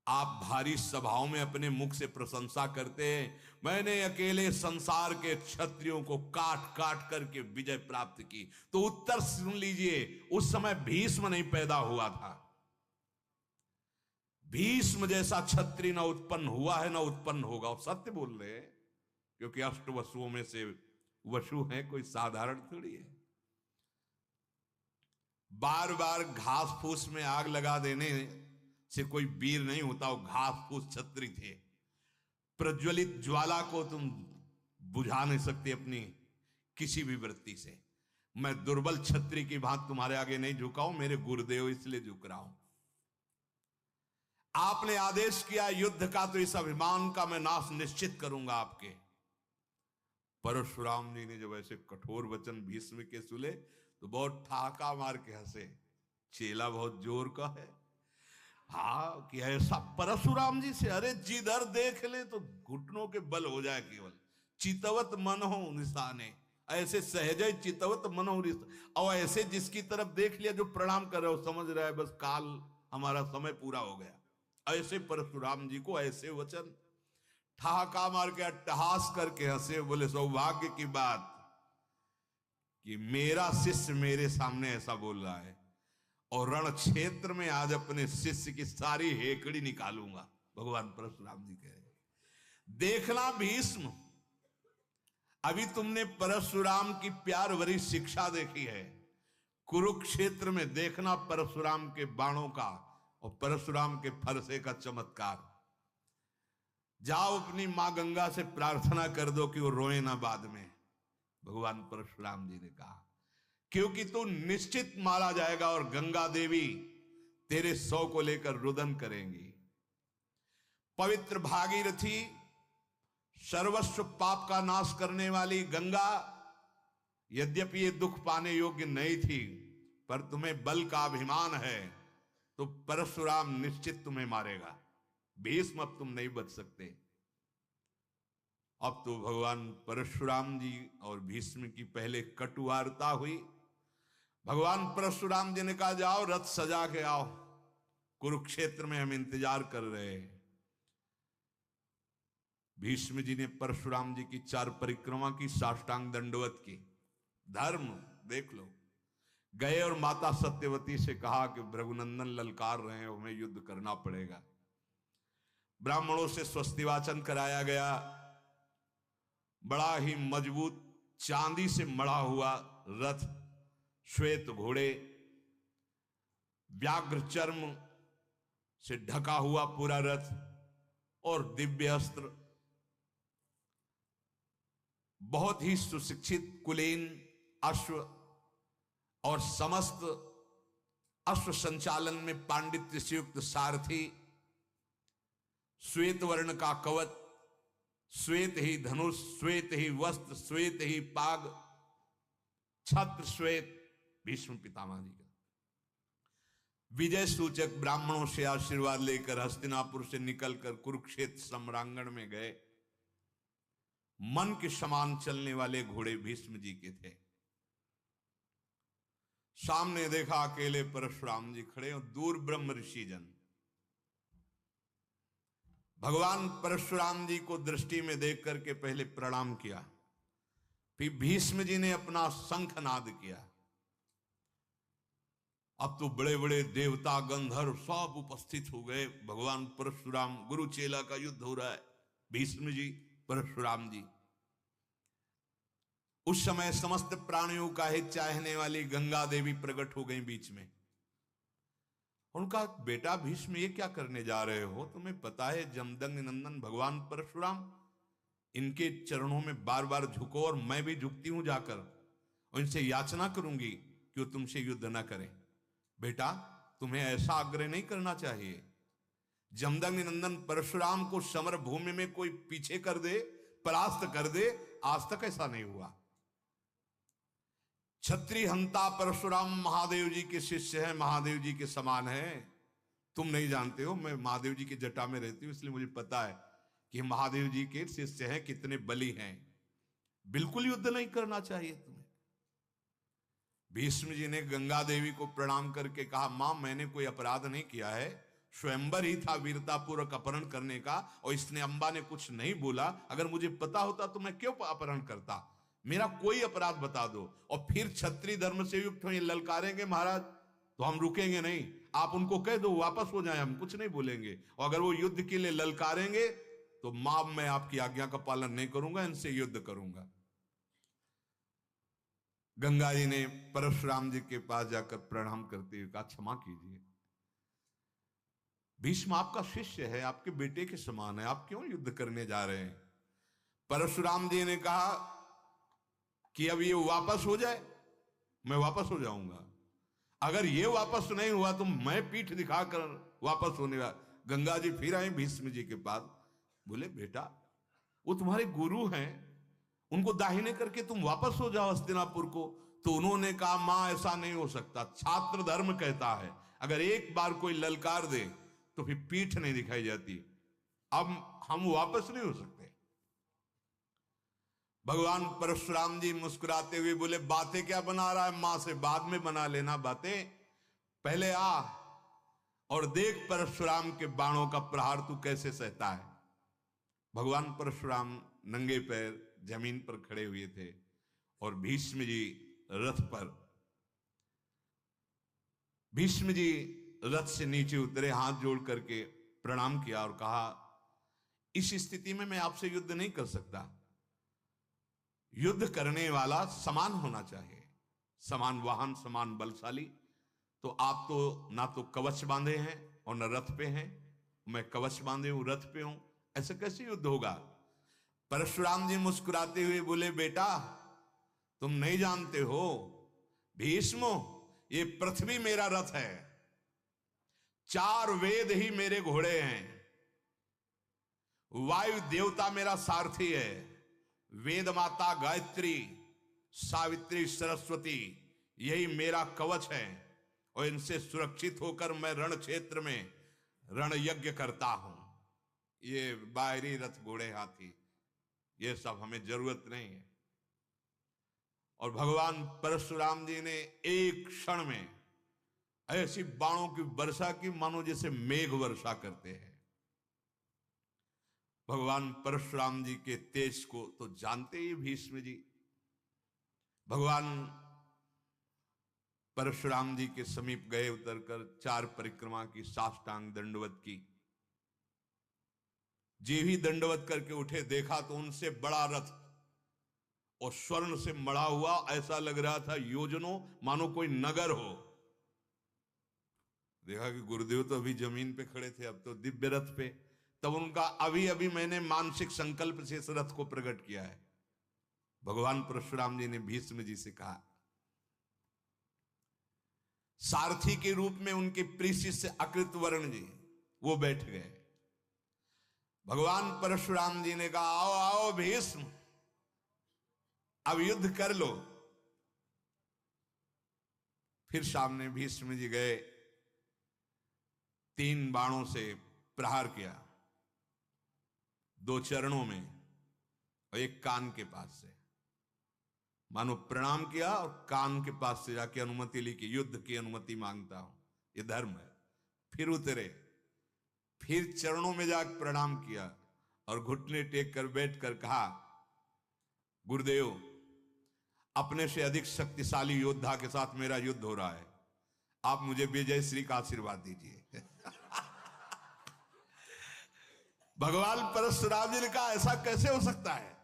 आप भारी सभाओं में अपने मुख से प्रशंसा करते हैं, मैंने अकेले संसार के क्षत्रियों को काट काट करके विजय प्राप्त की। तो उत्तर सुन लीजिए, उस समय भीष्म नहीं पैदा हुआ था। भीष्म जैसा क्षत्रिय न उत्पन्न हुआ है, न उत्पन्न होगा। और सत्य बोल रहे हैं, क्योंकि अष्ट वसुओं में से वसु है, कोई साधारण थोड़ी है। बार बार घास फूस में आग लगा देने से कोई वीर नहीं होता। वो घास फूस क्षत्रिय थे। प्रज्वलित ज्वाला को तुम बुझा नहीं सकते अपनी किसी भी वृत्ति से। मैं दुर्बल क्षत्रिय की बात तुम्हारे आगे नहीं झुका हूं, मेरे गुरुदेव इसलिए झुक रहा हूं। आपने आदेश किया युद्ध का, तो इस अभिमान का मैं नाश निश्चित करूंगा आपके। परशुराम जी ने जब ऐसे कठोर वचन भीष्म के सुने तो बहुत ठाका मार के हंसे। चेला बहुत जोर का है। हाँ, कि ऐसा परशुराम जी से, अरे जिधर देख ले तो घुटनों के बल हो जाए केवल। चितवत मन हो निशाने, ऐसे सहज चितवत मन हो निशाने। और ऐसे जिसकी तरफ देख लिया जो प्रणाम कर रहे हो, समझ रहा है बस काल हमारा समय पूरा हो गया। ऐसे परशुराम जी को ऐसे वचन, ठहाका मार के अट्टहास करके हंसे, बोले सौभाग्य की बात कि मेरा शिष्य मेरे सामने ऐसा बोल रहा है, और रण क्षेत्र में आज अपने शिष्य की सारी हेकड़ी निकालूंगा। भगवान परशुराम जी कह रहे, देखना भीष्म, अभी तुमने परशुराम की प्यार भरी शिक्षा देखी है। कुरुक्षेत्र में देखना परशुराम के बाणों का और परशुराम के फरसे का चमत्कार। जाओ अपनी मां गंगा से प्रार्थना कर दो कि वो रोए ना बाद में। भगवान परशुराम जी ने कहा, क्योंकि तू निश्चित मारा जाएगा और गंगा देवी तेरे शव को लेकर रुदन करेंगी। पवित्र भागीरथी, सर्वस्व पाप का नाश करने वाली गंगा, यद्यपि ये दुख पाने योग्य नहीं थी, पर तुम्हें बल का अभिमान है, तो परशुराम निश्चित तुम्हें मारेगा। भीष्म, अब तुम नहीं बच सकते। अब तो भगवान परशुराम जी और भीष्म की पहले कटु वार्ता हुई। भगवान परशुराम जी ने कहा, जाओ रथ सजा के आओ, कुरुक्षेत्र में हम इंतजार कर रहे हैं। भीष्म जी ने परशुराम जी की 4 परिक्रमा की, साष्टांग दंडवत की। धर्म देख लो। गए और माता सत्यवती से कहा कि भृगुनंदन ललकार रहे हैं, हमें युद्ध करना पड़ेगा। ब्राह्मणों से स्वस्ति वाचन कराया गया। बड़ा ही मजबूत चांदी से मढ़ा हुआ रथ, श्वेत घोड़े, व्याघ्र चर्म से ढका हुआ पूरा रथ और दिव्य अस्त्र। बहुत ही सुशिक्षित कुलीन अश्व और समस्त अश्व संचालन में पांडित्य से युक्त सारथी, श्वेत वर्ण का कवच, श्वेत ही धनुष, श्वेत ही वस्त्र, श्वेत ही पाग, छत्र श्वेत, भीष्म पितामह जी का विजय सूचक ब्राह्मणों से आशीर्वाद लेकर हस्तिनापुर से निकलकर कुरुक्षेत्र सम्रांगण में गए। मन के समान चलने वाले घोड़े भीष्म जी के थे। सामने देखा अकेले परशुराम जी खड़े और दूर ब्रह्म ऋषि जन। भगवान परशुराम जी को दृष्टि में देख करके पहले प्रणाम किया, फिर भीष्म जी ने अपना शंखनाद किया। अब तो बड़े बड़े देवता गंधर्व सब उपस्थित हो गए। भगवान परशुराम, गुरु चेला का युद्ध हो रहा है। भीष्म जी, परशुराम जी। उस समय समस्त प्राणियों का हित चाहने वाली गंगा देवी प्रकट हो गई बीच में। उनका बेटा भीष्म, ये क्या करने जा रहे हो? तुम्हें पता है जमदग्नि नंदन भगवान परशुराम, इनके चरणों में बार बार झुको और मैं भी झुकती हूं जाकर और इनसे याचना करूंगी कि वो तुमसे युद्ध ना करें। बेटा, तुम्हें ऐसा आग्रह नहीं करना चाहिए। जमदग्नि नंदन परशुराम को समर भूमि में कोई पीछे कर दे, परास्त कर दे, आज तक ऐसा नहीं हुआ। क्षत्रिय हंता परशुराम महादेव जी के शिष्य है, महादेव जी के समान है। तुम नहीं जानते हो, मैं महादेव जी की जटा में रहती हूं, इसलिए मुझे पता है कि महादेव जी के शिष्य हैं, कितने बली हैं। बिल्कुल युद्ध नहीं करना चाहिए तुम्हें। भीष्म जी ने गंगा देवी को प्रणाम करके कहा, मां, मैंने कोई अपराध नहीं किया है। स्वयंवर ही था वीरतापूर्वक अपहरण करने का, और इसने अंबा ने कुछ नहीं बोला। अगर मुझे पता होता तो मैं क्यों अपहरण करता? मेरा कोई अपराध बता दो। और फिर क्षत्रिय धर्म से युक्त ये ललकारेंगे महाराज, तो हम रुकेंगे नहीं। आप उनको कह दो वापस हो जाए, हम कुछ नहीं बोलेंगे। और अगर वो युद्ध के लिए ललकारेंगे तो मां, मैं आपकी आज्ञा का पालन नहीं करूंगा, इनसे युद्ध करूंगा। गंगा जी ने परशुराम जी के पास जाकर प्रणाम करते हुए कहा, क्षमा कीजिए भीष्म, आपका शिष्य है, आपके बेटे के समान है, आप क्यों युद्ध करने जा रहे हैं? परशुराम जी ने कहा कि अब ये वापस हो जाए, मैं वापस हो जाऊंगा। अगर ये वापस नहीं हुआ तो मैं पीठ दिखाकर वापस होने वाला। गंगा जी फिर आए भीष्म जी के पास, बोले, बेटा, वो तुम्हारे गुरु हैं, उनको दाहिने करके तुम वापस हो जाओ हस्तिनापुर को। तो उन्होंने कहा, मां, ऐसा नहीं हो सकता। छात्र धर्म कहता है अगर एक बार कोई ललकार दे तो फिर पीठ नहीं दिखाई जाती। अब हम वापस नहीं हो सकते। भगवान परशुराम जी मुस्कुराते हुए बोले, बातें क्या बना रहा है? मां से बाद में बना लेना बातें, पहले आ और देख परशुराम के बाणों का प्रहार तू कैसे सहता है। भगवान परशुराम नंगे पैर जमीन पर खड़े हुए थे और भीष्म जी रथ पर। भीष्म जी रथ से नीचे उतरे, हाथ जोड़ करके प्रणाम किया और कहा, इस स्थिति में मैं आपसे युद्ध नहीं कर सकता। युद्ध करने वाला समान होना चाहिए, समान वाहन, समान बलशाली। तो आप तो ना तो कवच बांधे हैं और न रथ पे हैं। मैं कवच बांधे हूं, रथ पे हूं, ऐसे कैसे युद्ध होगा? परशुराम जी मुस्कुराते हुए बोले, बेटा, तुम नहीं जानते हो भीष्म, ये पृथ्वी मेरा रथ है, 4 वेद ही मेरे घोड़े हैं, वायु देवता मेरा सारथी है, वेद माता गायत्री, सावित्री, सरस्वती, यही मेरा कवच है। और इनसे सुरक्षित होकर मैं रण क्षेत्र में रण यज्ञ करता हूं। ये बाहरी रथ, घोड़े, हाथी, ये सब हमें जरूरत नहीं है। और भगवान परशुराम जी ने एक क्षण में ऐसी बाणों की वर्षा की मानो जैसे मेघ वर्षा करते हैं। भगवान परशुराम जी के तेज को तो जानते ही भीष्म जी। भगवान परशुराम जी के समीप गए, उतरकर 4 परिक्रमा की, साष्टांग दंडवत की। जे ही दंडवत करके उठे, देखा तो उनसे बड़ा रथ और स्वर्ण से मढ़ा हुआ, ऐसा लग रहा था योजनों मानो कोई नगर हो। देखा कि गुरुदेव तो अभी जमीन पे खड़े थे, अब तो दिव्य रथ पे। तब उनका अभी अभी मैंने मानसिक संकल्प से इस रथ को प्रकट किया है। भगवान परशुराम जी ने भीष्म जी से कहा, सारथी के रूप में उनके प्रिय शिष्य अकृतवर्ण जी वो बैठ गए। भगवान परशुराम जी ने कहा, आओ आओ भीष्म, अब युद्ध कर लो। फिर सामने भीष्म जी गए, 3 बाणों से प्रहार किया, 2 चरणों में और 1 कान के पास से। मानो प्रणाम किया और कान के पास से जाके अनुमति ली कि युद्ध की अनुमति मांगता हूं, ये धर्म है। फिर उतरे, फिर चरणों में जाकर प्रणाम किया और घुटने टेक कर बैठ कर कहा, गुरुदेव, अपने से अधिक शक्तिशाली योद्धा के साथ मेरा युद्ध हो रहा है, आप मुझे विजय श्री का आशीर्वाद दीजिए। भगवान परशुराम जी ने कहा, ऐसा कैसे हो सकता है,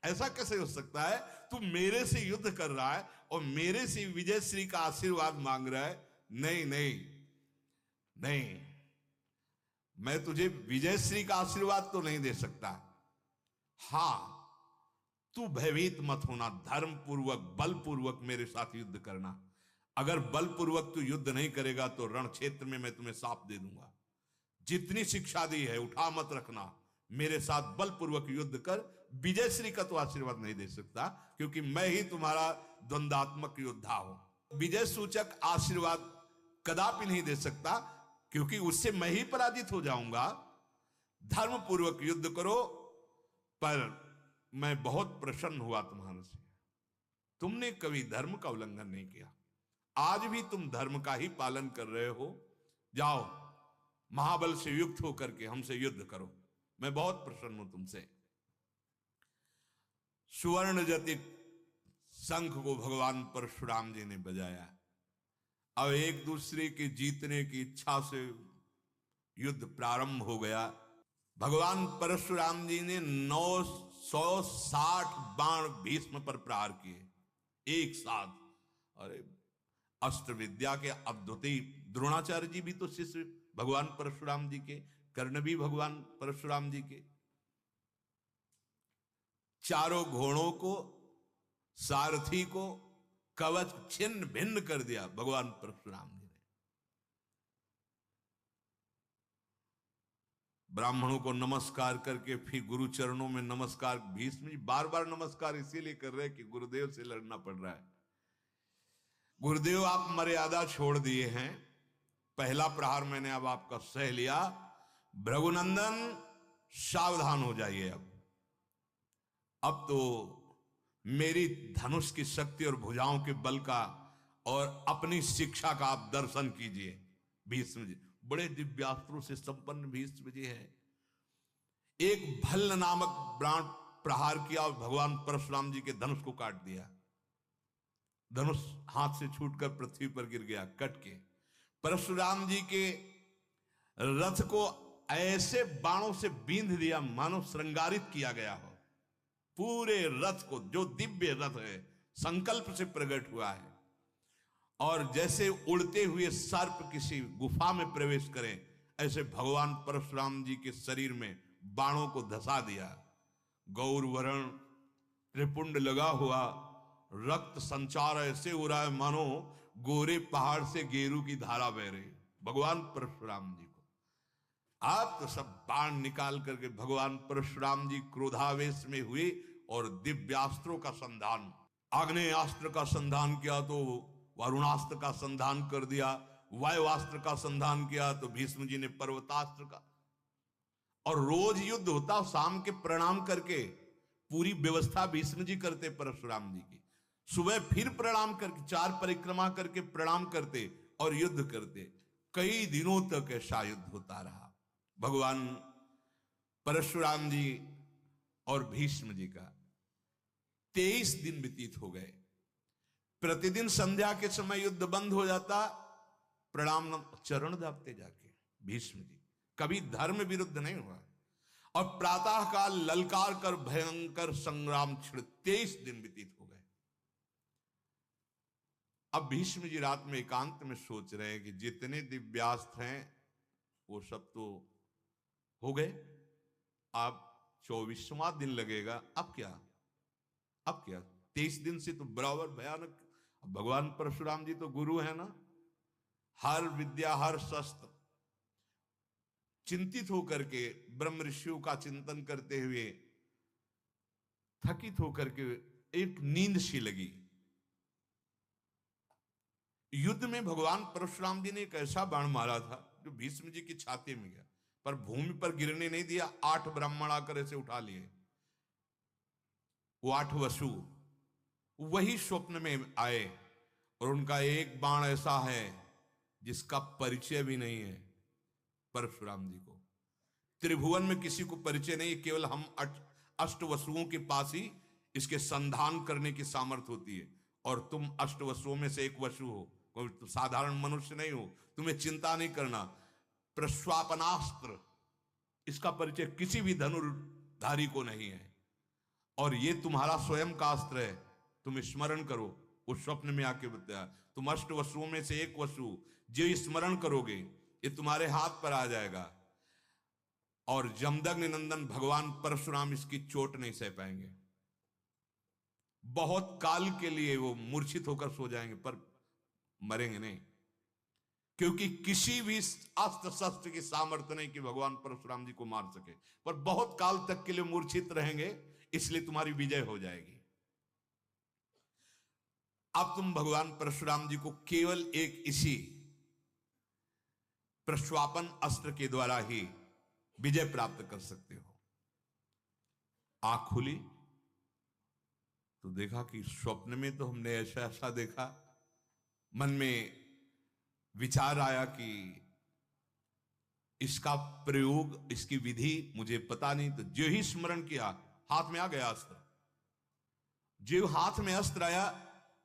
ऐसा कैसे हो सकता है, तू मेरे से युद्ध कर रहा है और मेरे से विजय श्री का आशीर्वाद मांग रहा है। नहीं नहीं नहीं, मैं तुझे विजय श्री का आशीर्वाद तो नहीं दे सकता। हां, तू भयभीत मत होना, धर्म पूर्वक बलपूर्वक मेरे साथ युद्ध करना। अगर बलपूर्वक तू युद्ध नहीं करेगा तो रण क्षेत्र में मैं तुम्हें शाप दे दूंगा। जितनी शिक्षा दी है उठा मत रखना, मेरे साथ बलपूर्वक युद्ध कर। विजय श्री का तो आशीर्वाद नहीं दे सकता, क्योंकि मैं ही तुम्हारा द्वंद्वात्मक योद्धा हूं। विजय सूचक आशीर्वाद कदापि नहीं दे सकता, क्योंकि उससे मैं ही पराजित हो जाऊंगा। धर्म पूर्वक युद्ध करो। पर मैं बहुत प्रसन्न हुआ तुम्हारे से, तुमने कभी धर्म का उल्लंघन नहीं किया, आज भी तुम धर्म का ही पालन कर रहे हो। जाओ, महाबल से युक्त होकर के हमसे युद्ध करो, मैं बहुत प्रसन्न हूं तुमसे। सुवर्ण जटित शंख को भगवान परशुराम जी ने बजाया। अब एक दूसरे के जीतने की इच्छा से युद्ध प्रारंभ हो गया। भगवान परशुराम जी ने 960 बाण भीष्म पर प्रहार किए एक साथ। अरे, अस्त्र विद्या के अद्वितीय द्रोणाचार्य जी भी तो शिष्य भगवान परशुराम जी के, कर्ण भी भगवान परशुराम जी के। चारों घोड़ों को, सारथी को कवच छिन्न भिन्न कर दिया भगवान परशुराम जी ने। ब्राह्मणों को नमस्कार करके फिर गुरु चरणों में नमस्कार। भीष्म जी बार बार नमस्कार इसीलिए कर रहे हैं कि गुरुदेव से लड़ना पड़ रहा है। गुरुदेव, आप मर्यादा छोड़ दिए हैं, पहला प्रहार मैंने अब आपका सह लिया, भृगुनंदन सावधान हो जाइए। अब तो मेरी धनुष की शक्ति और भुजाओं के बल का और अपनी शिक्षा का आप दर्शन कीजिए। भीष्म जी बड़े दिव्यास्त्रों से संपन्न भीष्म जी हैं। एक भल्ल नामक बाण प्रहार किया और भगवान परशुराम जी के धनुष को काट दिया। धनुष हाथ से छूटकर पृथ्वी पर गिर गया, कट के। परशुराम जी के रथ को ऐसे बाणों से बींध दिया मानो श्रृंगारित किया गया हो। पूरे रथ को, जो दिव्य रथ है, संकल्प से प्रकट हुआ है। और जैसे उड़ते हुए सर्प किसी गुफा में प्रवेश करें, ऐसे भगवान परशुराम जी के शरीर में बाणों को धसा दिया। गौरवर्ण त्रिपुंड लगा हुआ, रक्त संचार ऐसे हो रहा है मानो गोरे पहाड़ से गेरू की धारा बह रही। भगवान परशुराम जी को आप तो सब बाण निकाल करके भगवान परशुराम जी क्रोधावेश में हुए और दिव्यास्त्रों का संधान, आग्नेयास्त्र का संधान किया तो वरुणास्त्र का संधान कर दिया, वायुवास्त्र का संधान किया तो भीष्म जी ने पर्वतास्त्र का। और रोज युद्ध होता, शाम के प्रणाम करके पूरी व्यवस्था भीष्म जी करते परशुराम जी की। सुबह फिर प्रणाम करके 4 परिक्रमा करके प्रणाम करते और युद्ध करते। कई दिनों तक ऐसा युद्ध होता रहा। भगवान परशुराम जी और भीष्म जी का 23 दिन व्यतीत हो गए। प्रतिदिन संध्या के समय युद्ध बंद हो जाता, प्रणाम चरण दाबते जाके भीष्म जी, कभी धर्म विरुद्ध नहीं हुआ। और प्रातः काल ललकार कर भयंकर संग्राम छिड़ 23 दिन व्यतीत हो गए। अब भीष्म जी रात में एकांत में सोच रहे हैं कि जितने दिव्यास्त्र हैं वो सब तो हो गए, अब 24वां दिन लगेगा। अब क्या 23 दिन से तो बराबर भयानक। भगवान परशुराम जी तो गुरु है ना, हर विद्या हर शस्त्र। चिंतित होकर के ब्रह्म ऋषियों का चिंतन करते हुए थकित होकर के एक नींद सी लगी। युद्ध में भगवान परशुराम जी ने एक ऐसा बाण मारा था जो भीष्म जी की छाती में गया, पर भूमि पर गिरने नहीं दिया। 8 ब्राह्मण आकर ऐसे उठा लिए। वो 8 वसु वही स्वप्न में आए, और उनका एक बाण ऐसा है जिसका परिचय भी नहीं है परशुराम जी को। त्रिभुवन में किसी को परिचय नहीं, केवल हम 8 वसुओं के पास ही इसके संधान करने की सामर्थ्य होती है। और तुम 8 वसुओं में से एक वसु हो, कोई तो साधारण मनुष्य नहीं हो, तुम्हें चिंता नहीं करना। प्रश्वापनास्त्र, इसका परिचय किसी भी धनुर्धारी को नहीं है, और ये तुम्हारा स्वयं का अस्त्र है। तुम स्मरण करो, उस स्वप्न में आके बताया, तुम 8 वसुओं में से एक वसु जो स्मरण करोगे ये तुम्हारे हाथ पर आ जाएगा, और जमदग्नि नंदन भगवान परशुराम इसकी चोट नहीं सह पाएंगे। बहुत काल के लिए वो मूर्छित होकर सो जाएंगे, पर मरेंगे नहीं, क्योंकि किसी भी अस्त्र शस्त्र की सामर्थ्य नहीं कि भगवान परशुराम जी को मार सके, पर बहुत काल तक के लिए मूर्छित रहेंगे, इसलिए तुम्हारी विजय हो जाएगी। अब तुम भगवान परशुराम जी को केवल एक इसी प्रश्वापन अस्त्र के द्वारा ही विजय प्राप्त कर सकते हो। आंख खुली तो देखा कि स्वप्न में तो हमने ऐसा ऐसा देखा। मन में विचार आया कि इसका प्रयोग, इसकी विधि मुझे पता नहीं, तो जो ही स्मरण किया हाथ में आ गया अस्त्र। जो हाथ में अस्त्र आया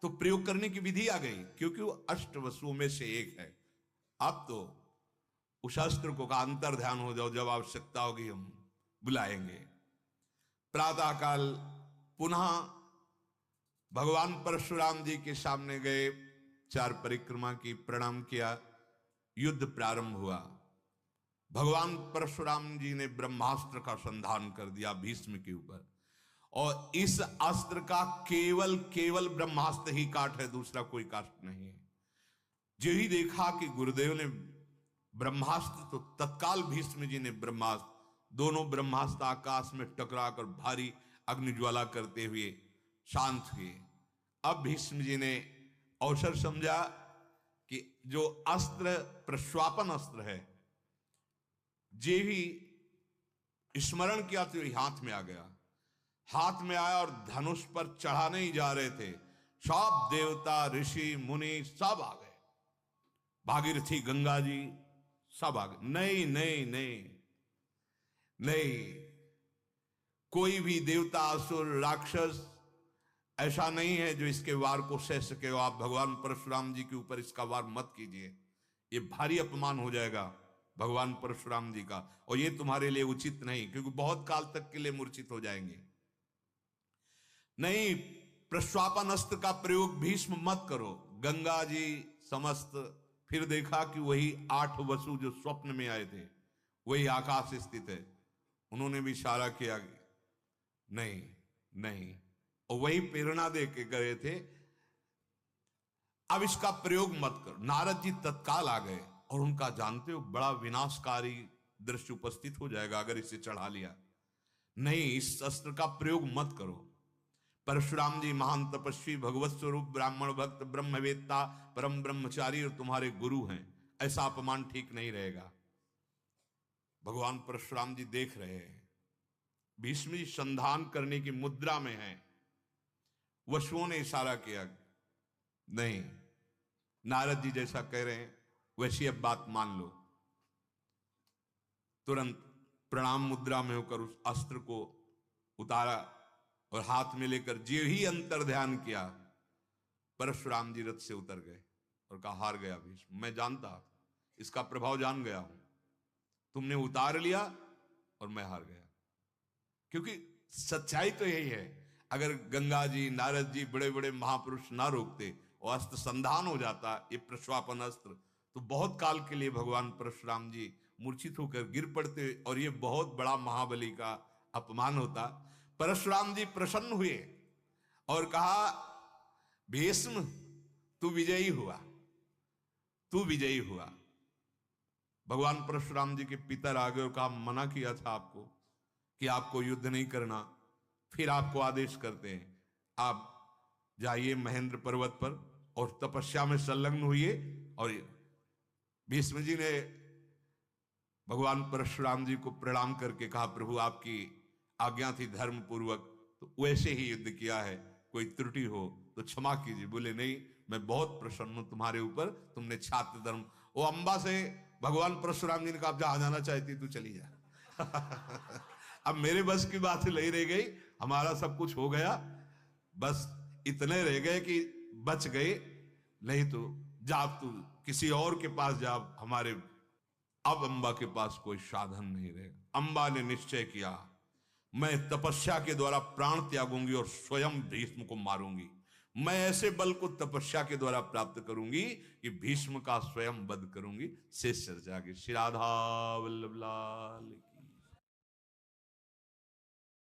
तो प्रयोग करने की विधि आ गई, क्योंकि वो 8 वसुओं में से एक है। अब तो उस अस्त्र को का अंतर ध्यान हो जाओ, जब आवश्यकता होगी हम बुलाएंगे। प्रातःकाल पुनः भगवान परशुराम जी के सामने गए, 4 परिक्रमा की, प्रणाम किया, युद्ध प्रारंभ हुआ। भगवान परशुराम जी ने ब्रह्मास्त्र का संधान कर दिया भीष्म के ऊपर, और इस अस्त्र का केवल ब्रह्मास्त्र ही काट है, दूसरा कोई काट नहीं है। जो ही देखा कि गुरुदेव ने ब्रह्मास्त्र, तो तत्काल भीष्म जी ने ब्रह्मास्त्र, दोनों ब्रह्मास्त्र आकाश में टकराकर भारी अग्निज्वाला करते हुए शांत हुए। अब भीष्म जी ने अवसर समझा कि जो अस्त्र प्रश्वापन अस्त्र है, जे ही स्मरण किया तो हाथ में आ गया। हाथ में आया और धनुष पर चढ़ाने ही जा रहे थे, सब देवता ऋषि मुनि सब आ गए, भागीरथी गंगा जी सब आ गए। नहीं नहीं नहीं नहीं, कोई भी देवता असुर राक्षस ऐसा नहीं है जो इसके वार को सह सके। हो आप भगवान परशुराम जी के ऊपर इसका वार मत कीजिए, ये भारी अपमान हो जाएगा भगवान परशुराम जी का, और ये तुम्हारे लिए उचित नहीं, क्योंकि बहुत काल तक के लिए मूर्छित हो जाएंगे। नहीं, प्रश्वापन अस्त्र का प्रयोग भीष्म मत करो। गंगा जी समस्त, फिर देखा कि वही 8 वसु जो स्वप्न में आए थे वही आकाश स्थित है, उन्होंने भी इशारा किया नहीं नहीं, और वही प्रेरणा दे के गए थे, अब इसका प्रयोग मत करो। नारद जी तत्काल आ गए, और उनका जानते हो बड़ा विनाशकारी दृश्य उपस्थित हो जाएगा अगर इसे चढ़ा लिया। नहीं, इस अस्त्र का प्रयोग मत करो। परशुराम जी महान तपस्वी, भगवत स्वरूप, ब्राह्मण भक्त, ब्रह्मवेत्ता, परम ब्रह्मचारी और तुम्हारे गुरु हैं, ऐसा अपमान ठीक नहीं रहेगा। भगवान परशुराम जी देख रहे हैं, भीष्म जी संधान करने की मुद्रा में हैं। वसुओं ने इशारा किया, नहीं, नारद जी जैसा कह रहे हैं वैसी अब बात मान लो। तुरंत प्रणाम मुद्रा में होकर उस अस्त्र को उतारा और हाथ में लेकर जो ही अंतर ध्यान किया, परशुराम जी रथ से उतर गए और कहा, हार गया भीष्म, मैं जानता, इसका प्रभाव जान गया हूं, तुमने उतार लिया और मैं हार गया। क्योंकि सच्चाई तो यही है, अगर गंगा जी, नारद जी, बड़े बड़े महापुरुष ना रोकते और अस्त्र संधान हो जाता, ये प्रश्वापन अस्त्र, तो बहुत काल के लिए भगवान परशुराम जी मूर्छित होकर गिर पड़ते और ये बहुत बड़ा महाबली का अपमान होता। परशुराम जी प्रसन्न हुए और कहा, भीष्म तू विजयी हुआ, तू विजयी हुआ। भगवान परशुराम जी के पितर आ गए और कहा, मना किया था आपको कि आपको युद्ध नहीं करना, फिर आपको आदेश करते हैं, आप जाइए महेंद्र पर्वत पर और तपस्या में संलग्न हुई। और भीष्म जी ने भगवान परशुराम जी को प्रणाम करके कहा, प्रभु आपकी आज्ञा थी धर्म पूर्वक, तो वैसे ही युद्ध किया है, कोई त्रुटि हो तो क्षमा कीजिए। बोले, नहीं, मैं बहुत प्रसन्न हूं तुम्हारे ऊपर, तुमने छात्र धर्म। वो अंबा से भगवान परशुराम जी ने कहा, आप जहां जाना चाहती तू चली जा। अब मेरे बस की बात नहीं रह गई, हमारा सब कुछ हो गया, बस इतने रह गए कि बच गए, नहीं तो जा तू किसी और के पास जा, हमारे अब अंबा के पास कोई साधन नहीं रहे। अंबा ने निश्चय किया, मैं तपस्या के द्वारा प्राण त्यागूंगी और स्वयं भीष्म को मारूंगी। मैं ऐसे बल को तपस्या के द्वारा प्राप्त करूंगी कि भीष्म का स्वयं वध करूंगी। शेष चर्चा की। श्री राधा वल्लभ लाल।